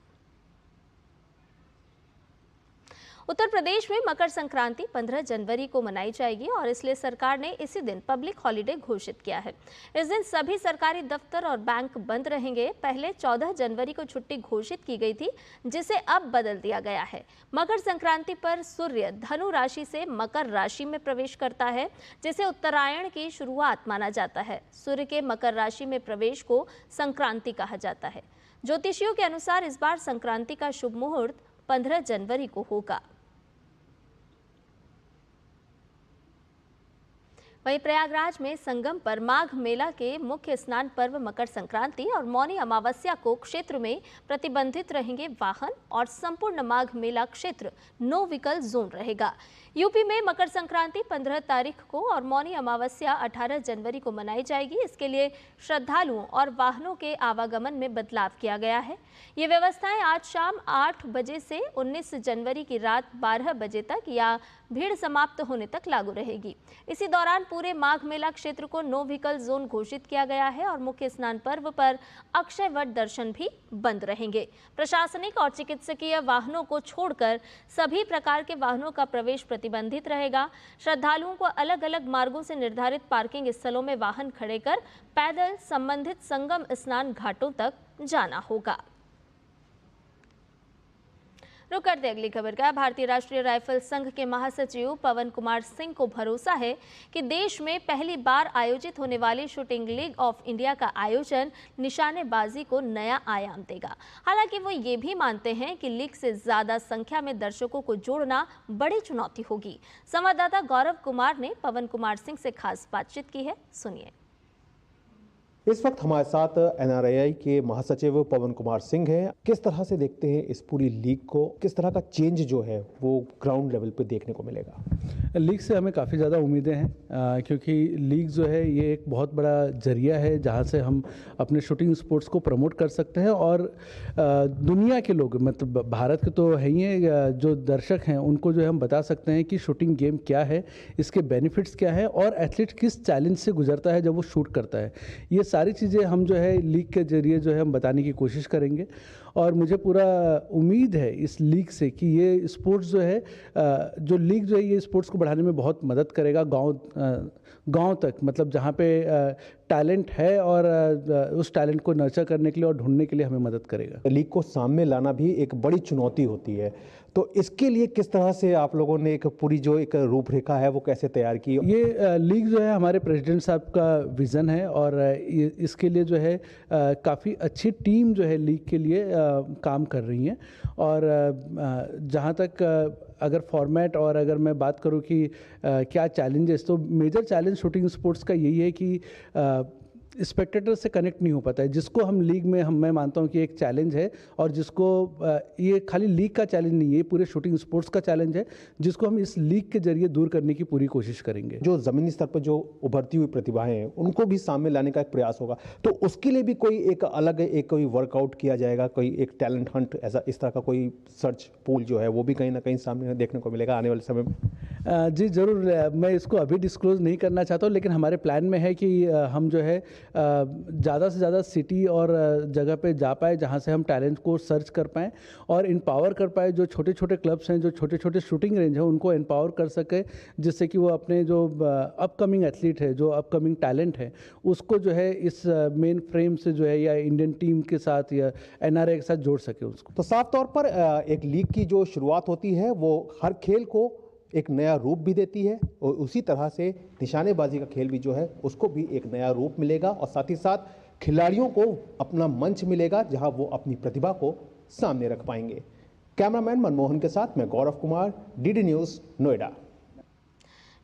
उत्तर प्रदेश में मकर संक्रांति 15 जनवरी को मनाई जाएगी और इसलिए सरकार ने इसी दिन पब्लिक हॉलिडे घोषित किया है। इस दिन सभी सरकारी दफ्तर और बैंक बंद रहेंगे। पहले 14 जनवरी को छुट्टी घोषित की गई थी, जिसे अब बदल दिया गया है। मकर संक्रांति पर सूर्य धनु राशि से मकर राशि में प्रवेश करता है, जिसे उत्तरायण की शुरुआत माना जाता है। सूर्य के मकर राशि में प्रवेश को संक्रांति कहा जाता है। ज्योतिषियों के अनुसार इस बार संक्रांति का शुभ मुहूर्त 15 जनवरी को होगा। वहीं प्रयागराज में संगम पर माघ मेला के मुख्य स्नान पर्व मकर संक्रांति और मौनी अमावस्या को क्षेत्र में प्रतिबंधित रहेंगे वाहन और संपूर्ण माघ मेला क्षेत्र नो व्हीकल जोन रहेगा। यूपी में मकर संक्रांति 15 तारीख को और मौनी अमावस्या 18 जनवरी को मनाई जाएगी। इसके लिए श्रद्धालुओं और वाहनों के आवागमन में बदलाव किया गया है। ये व्यवस्थाएं आज शाम 8 बजे से 19 जनवरी की रात 12 बजे तक या भीड़ समाप्त होने तक लागू रहेगी। इसी दौरान पूरे माघ मेला क्षेत्र को नो व्हीकल जोन घोषित किया गया है और मुख्य स्नान पर्व पर अक्षय वट दर्शन भी बंद रहेंगे। प्रशासनिक और चिकित्सकीय वाहनों को छोड़कर सभी प्रकार के वाहनों का प्रवेश प्रतिबंधित रहेगा। श्रद्धालुओं को अलग अलग मार्गों से निर्धारित पार्किंग स्थलों में वाहन खड़े कर पैदल संबंधित संगम स्नान घाटों तक जाना होगा। रुक करते अगली खबर का। भारतीय राष्ट्रीय राइफल संघ के महासचिव पवन कुमार सिंह को भरोसा है कि देश में पहली बार आयोजित होने वाली शूटिंग लीग ऑफ इंडिया का आयोजन निशानेबाजी को नया आयाम देगा। हालांकि वो ये भी मानते हैं कि लीग से ज्यादा संख्या में दर्शकों को जोड़ना बड़ी चुनौती होगी। संवाददाता गौरव कुमार ने पवन कुमार सिंह से खास बातचीत की है, सुनिए। इस वक्त हमारे साथ एनआरआई के महासचिव पवन कुमार सिंह हैं। किस तरह से देखते हैं इस पूरी लीग को, किस तरह का चेंज जो है वो ग्राउंड लेवल पे देखने को मिलेगा? लीग से हमें काफ़ी ज़्यादा उम्मीदें हैं क्योंकि लीग जो है ये एक बहुत बड़ा जरिया है जहाँ से हम अपने शूटिंग स्पोर्ट्स को प्रमोट कर सकते हैं और दुनिया के लोग, मतलब भारत के तो है ही जो दर्शक हैं उनको जो है हम बता सकते हैं कि शूटिंग गेम क्या है, इसके बेनिफिट्स क्या है और एथलीट किस चैलेंज से गुजरता है जब वो शूट करता है। ये सारी चीज़ें हम जो है लीग के जरिए जो है हम बताने की कोशिश करेंगे और मुझे पूरा उम्मीद है इस लीग से कि ये स्पोर्ट्स जो है जो लीग जो है ये स्पोर्ट्स को बढ़ाने में बहुत मदद करेगा गांव तक, मतलब जहाँ पे टैलेंट है और उस टैलेंट को नर्चर करने के लिए और ढूंढने के लिए हमें मदद करेगा। लीग को सामने लाना भी एक बड़ी चुनौती होती है, तो इसके लिए किस तरह से आप लोगों ने एक पूरी जो एक रूपरेखा है वो कैसे तैयार की? ये लीग जो है हमारे प्रेसिडेंट साहब का विज़न है और इसके लिए जो है काफ़ी अच्छी टीम जो है लीग के लिए काम कर रही है और जहाँ तक अगर फॉर्मेट और अगर मैं बात करूँ कि क्या चैलेंजेस, तो मेजर चैलेंज शूटिंग स्पोर्ट्स का यही है कि स्पेक्टेटर से कनेक्ट नहीं हो पाता है, जिसको हम लीग में मैं मानता हूँ कि एक चैलेंज है और जिसको ये खाली लीग का चैलेंज नहीं है, ये पूरे शूटिंग स्पोर्ट्स का चैलेंज है जिसको हम इस लीग के जरिए दूर करने की पूरी कोशिश करेंगे। जो ज़मीनी स्तर पर जो उभरती हुई प्रतिभाएं हैं उनको भी सामने लाने का एक प्रयास होगा, तो उसके लिए भी कोई एक अलग एक कोई वर्कआउट किया जाएगा, कोई एक टैलेंट हंट ऐसा इस तरह का कोई सर्च पूल जो है वो भी कहीं ना कहीं सामने देखने को मिलेगा आने वाले समय में? जी ज़रूर, मैं इसको अभी डिस्क्लोज नहीं करना चाहता हूँ, लेकिन हमारे प्लान में है कि हम जो है ज़्यादा से ज़्यादा सिटी और जगह पे जा पाए जहाँ से हम टैलेंट को सर्च कर पाएँ और एम्पावर कर पाए। जो छोटे छोटे क्लब्स हैं, जो छोटे छोटे शूटिंग रेंज हैं, उनको एम्पावर कर सके जिससे कि वो अपने जो अपकमिंग एथलीट है, जो अपकमिंग टैलेंट है, उसको जो है इस मेन फ्रेम से जो है या इंडियन टीम के साथ या एनआरआई के साथ जोड़ सके उसको। तो साफ तौर पर एक लीग की जो शुरुआत होती है वो हर खेल को एक नया रूप भी देती है और उसी तरह से निशानेबाजी का खेल भी जो है उसको भी एक नया रूप मिलेगा और साथ ही साथ खिलाड़ियों को अपना मंच मिलेगा जहां वो अपनी प्रतिभा को सामने रख पाएंगे। कैमरामैन मनमोहन के साथ मैं Gaurav Kumar, DD news, Noida.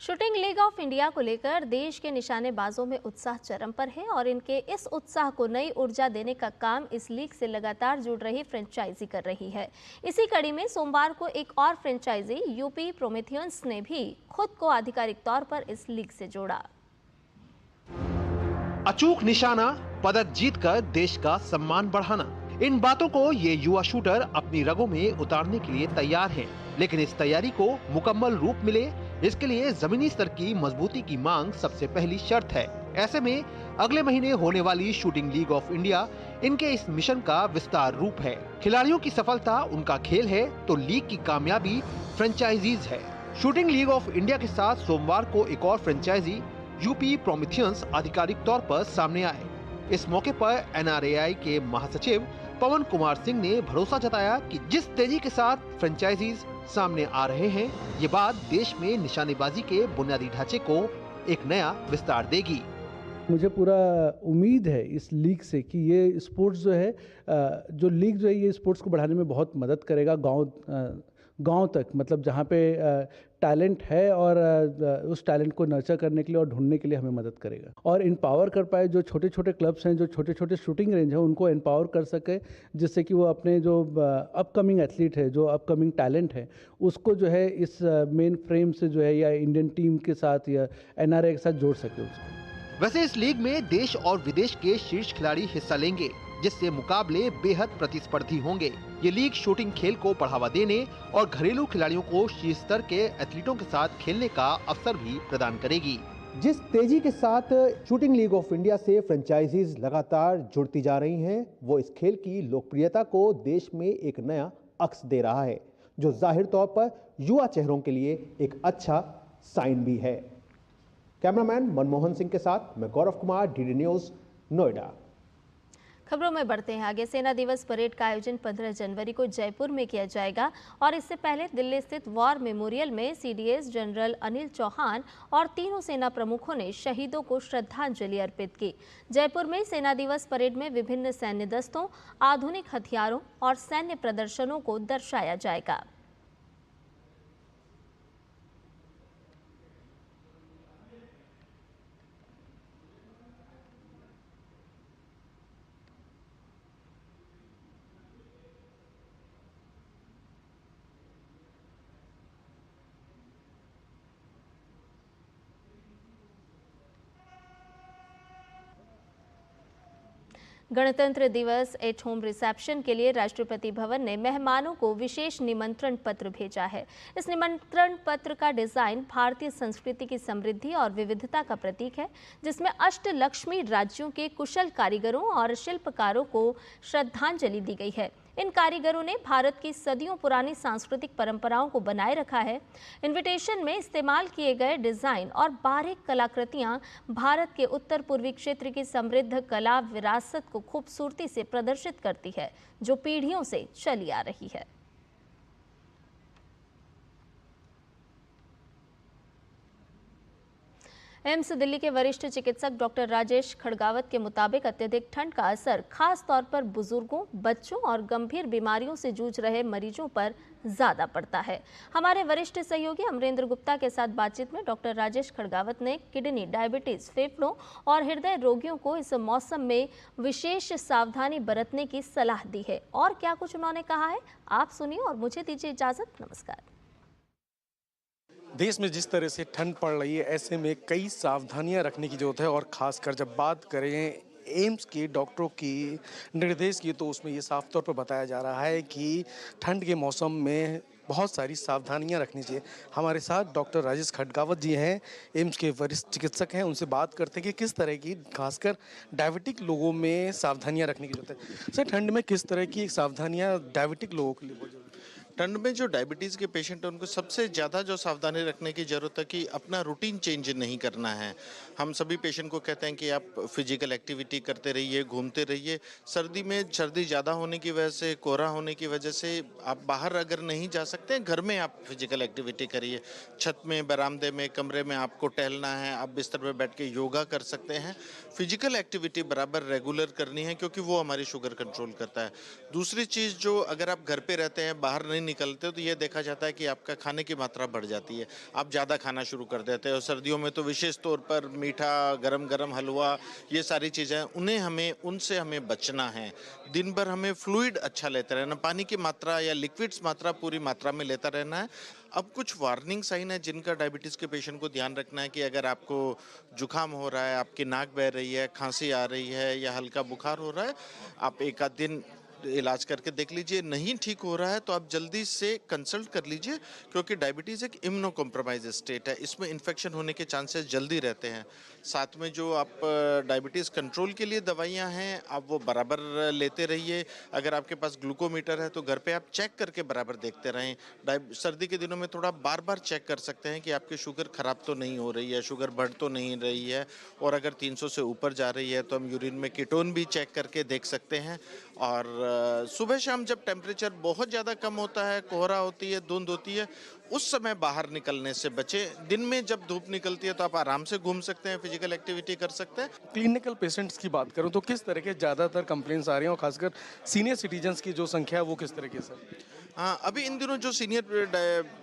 Shooting league of India को लेकर देश के निशानेबाजों में उत्साह चरम पर है और इनके इस उत्साह को नई ऊर्जा देने का काम इस लीग से लगातार जुड़ रही फ्रेंचाइजी कर रही है। इसी कड़ी में सोमवार को एक और फ्रेंचाइजी यूपी प्रोमेथियंस ने भी खुद को आधिकारिक तौर पर इस लीग से जोड़ा। अचूक निशाना, पदक जीतकर देश का सम्मान बढ़ाना, इन बातों को ये युवा शूटर अपनी रगों में उतारने के लिए तैयार हैं। लेकिन इस तैयारी को मुकम्मल रूप मिले, इसके लिए जमीनी स्तर की मजबूती की मांग सबसे पहली शर्त है। ऐसे में अगले महीने होने वाली शूटिंग लीग ऑफ इंडिया इनके इस मिशन का विस्तार रूप है। खिलाड़ियों की सफलता उनका खेल है तो लीग की कामयाबी फ्रेंचाइजीज है। शूटिंग लीग ऑफ इंडिया के साथ सोमवार को एक और फ्रेंचाइजी यूपी प्रोमेथियंस आधिकारिक तौर पर सामने आए। इस मौके पर NRAI के महासचिव पवन कुमार सिंह ने भरोसा जताया कि जिस तेजी के साथ फ्रेंचाइजीज सामने आ रहे हैं, ये बात देश में निशानेबाजी के बुनियादी ढांचे को एक नया विस्तार देगी। मुझे पूरा उम्मीद है इस लीग से कि ये स्पोर्ट्स जो है जो लीग जो है ये स्पोर्ट्स को बढ़ाने में बहुत मदद करेगा। गांव तक, मतलब जहाँ पे टैलेंट है और उस टैलेंट को नर्चर करने के लिए और ढूंढने के लिए हमें मदद करेगा और एम्पावर कर पाए। जो छोटे छोटे क्लब्स हैं, जो छोटे छोटे शूटिंग रेंज हैं, उनको एम्पावर कर सके, जिससे कि वो अपने जो अपकमिंग एथलीट है, जो अपकमिंग टैलेंट है, उसको जो है इस मेन फ्रेम से जो है या इंडियन टीम के साथ या NRA के साथ जोड़ सके उसको। वैसे इस लीग में देश और विदेश के शीर्ष खिलाड़ी हिस्सा लेंगे, जिससे मुकाबले बेहद प्रतिस्पर्धी होंगे। ये लीग शूटिंग खेल को बढ़ावा देने और घरेलू खिलाड़ियों को शीर्ष स्तर के एथलीटों के साथ खेलने का अवसर भी प्रदान करेगी। जिस तेजी के साथ शूटिंग लीग ऑफ इंडिया से फ्रेंचाइजीज लगातार जुड़ती जा रही हैं, वो इस खेल की लोकप्रियता को देश में एक नया अक्स दे रहा है, जो जाहिर तौर पर युवा चेहरों के लिए एक अच्छा साइन भी है। कैमरामैन मनमोहन सिंह के साथ मैं गौरव कुमार, DD न्यूज, नोएडा। खबरों में बढ़ते हैं आगे। सेना दिवस परेड का आयोजन 15 जनवरी को जयपुर में किया जाएगा और इससे पहले दिल्ली स्थित वॉर मेमोरियल में CDS जनरल अनिल चौहान और तीनों सेना प्रमुखों ने शहीदों को श्रद्धांजलि अर्पित की। जयपुर में सेना दिवस परेड में विभिन्न सैन्य दस्तों, आधुनिक हथियारों और सैन्य प्रदर्शनों को दर्शाया जाएगा। गणतंत्र दिवस एट होम रिसेप्शन के लिए राष्ट्रपति भवन ने मेहमानों को विशेष निमंत्रण पत्र भेजा है। इस निमंत्रण पत्र का डिजाइन भारतीय संस्कृति की समृद्धि और विविधता का प्रतीक है, जिसमें अष्टलक्ष्मी राज्यों के कुशल कारीगरों और शिल्पकारों को श्रद्धांजलि दी गई है। इन कारीगरों ने भारत की सदियों पुरानी सांस्कृतिक परंपराओं को बनाए रखा है। इन्विटेशन में इस्तेमाल किए गए डिजाइन और बारीक कलाकृतियां भारत के उत्तर पूर्वी क्षेत्र की समृद्ध कला विरासत को खूबसूरती से प्रदर्शित करती है, जो पीढ़ियों से चली आ रही है। एम्स दिल्ली के वरिष्ठ चिकित्सक डॉक्टर राजेश खड़गावत के मुताबिक अत्यधिक ठंड का असर खास तौर पर बुजुर्गों, बच्चों और गंभीर बीमारियों से जूझ रहे मरीजों पर ज्यादा पड़ता है। हमारे वरिष्ठ सहयोगी अमरेंद्र गुप्ता के साथ बातचीत में डॉक्टर राजेश खड़गावत ने किडनी, डायबिटीज, फेफड़ों और हृदय रोगियों को इस मौसम में विशेष सावधानी बरतने की सलाह दी है। और क्या कुछ उन्होंने कहा है, आप सुनिए और मुझे दीजिए इजाजत। नमस्कार। देश में जिस तरह से ठंड पड़ रही है, ऐसे में कई सावधानियां रखने की जरूरत है और ख़ासकर जब बात करें एम्स के डॉक्टरों की निर्देश की, तो उसमें ये साफ तौर पर बताया जा रहा है कि ठंड के मौसम में बहुत सारी सावधानियां रखनी चाहिए। हमारे साथ डॉक्टर राजेश खड़गावत जी हैं, एम्स के वरिष्ठ चिकित्सक हैं। उनसे बात करते हैं कि किस तरह की खासकर डायबिटिक लोगों में सावधानियां रखने की जरूरत है। सर, ठंड में किस तरह की सावधानियां डायबिटिक लोगों के लिए बहुत जरूरी है? ठंड में जो डायबिटीज़ के पेशेंट हैं उनको सबसे ज़्यादा जो सावधानी रखने की ज़रूरत है कि अपना रूटीन चेंज नहीं करना है। हम सभी पेशेंट को कहते हैं कि आप फिजिकल एक्टिविटी करते रहिए, घूमते रहिए। सर्दी में सर्दी ज़्यादा होने की वजह से, कोहरा होने की वजह से आप बाहर अगर नहीं जा सकते हैं, घर में आप फिजिकल एक्टिविटी करिए। छत में, बरामदे में, कमरे में आपको टहलना है, आप बिस्तर पर बैठ के योगा कर सकते हैं। फिजिकल एक्टिविटी बराबर रेगुलर करनी है, क्योंकि वो हमारी शुगर कंट्रोल करता है। दूसरी चीज़, जो अगर आप घर पे रहते हैं, बाहर नहीं निकलते हो तो ये देखा जाता है कि आपका खाने की मात्रा बढ़ जाती है, आप ज़्यादा खाना शुरू कर देते हो। सर्दियों में तो विशेष तौर पर मीठा, गरम गरम हलवा, ये सारी चीज़ें उनसे हमें बचना है। दिन भर हमें फ्लूइड अच्छा लेते रहना, पानी की मात्रा या लिक्विड्स मात्रा पूरी मात्रा में लेता रहना है। अब कुछ वार्निंग साइन है जिनका डायबिटीज़ के पेशेंट को ध्यान रखना है कि अगर आपको जुकाम हो रहा है, आपकी नाक बह रही है, खांसी आ रही है या हल्का बुखार हो रहा है, आप एक आध दिन इलाज करके देख लीजिए। नहीं ठीक हो रहा है तो आप जल्दी से कंसल्ट कर लीजिए, क्योंकि डायबिटीज़ एक इम्यूनो कॉम्प्रोमाइज स्टेट है, इसमें इन्फेक्शन होने के चांसेस जल्दी रहते हैं। साथ में जो आप डायबिटीज़ कंट्रोल के लिए दवाइयाँ हैं आप वो बराबर लेते रहिए। अगर आपके पास ग्लूकोमीटर है तो घर पे आप चेक करके बराबर देखते रहें। सर्दी के दिनों में थोड़ा बार बार चेक कर सकते हैं कि आपकी शुगर ख़राब तो नहीं हो रही है, शुगर बढ़ तो नहीं रही है, और अगर 300 से ऊपर जा रही है तो हम यूरिन में कीटोन भी चेक करके देख सकते हैं। और सुबह शाम जब टेम्परेचर बहुत ज़्यादा कम होता है, कोहरा होती है, धुंध होती है, उस समय बाहर निकलने से बचें। दिन में जब धूप निकलती है तो आप आराम से घूम सकते हैं, फिजिकल एक्टिविटी कर सकते हैं। क्लिनिकल पेशेंट्स की बात करूं तो किस तरह के ज़्यादातर कंप्लेंट्स आ रही हैं, और खासकर सीनियर सिटीजन्स की जो संख्या है वो किस तरह की है सर? हाँ, अभी इन दिनों जो senior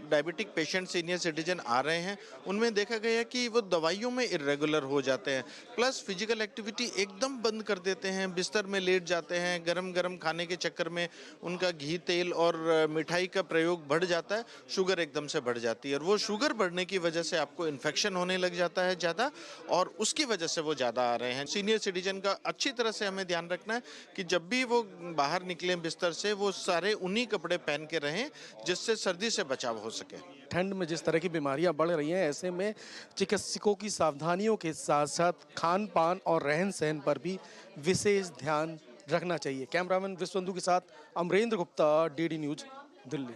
diabetic patient, senior citizen आ रहे हैं, उनमें देखा गया है कि वो दवाइयों में इरेगुलर हो जाते हैं, प्लस फिजिकल एक्टिविटी एकदम बंद कर देते हैं, बिस्तर में लेट जाते हैं, गरम गरम खाने के चक्कर में उनका घी, तेल और मिठाई का प्रयोग बढ़ जाता है, शुगर एकदम से बढ़ जाती है, और वो शुगर बढ़ने की वजह से आपको इन्फेक्शन होने लग जाता है ज़्यादा, और उसकी वजह से वो ज़्यादा आ रहे हैं। सीनियर सिटीजन का अच्छी तरह से हमें ध्यान रखना है कि जब भी वो बाहर निकलें बिस्तर से, वो सारे उन्हीं कपड़े पहन के रहें जिससे सर्दी से बचाव हो सके। ठंड में जिस तरह की बीमारियां बढ़ रही हैं, ऐसे में चिकित्सकों की सावधानियों के साथ साथ खान पान और रहन सहन पर भी विशेष ध्यान रखना चाहिए। कैमरामैन विश्वबंधु के साथ अमरेंद्र गुप्ता, DD न्यूज, दिल्ली।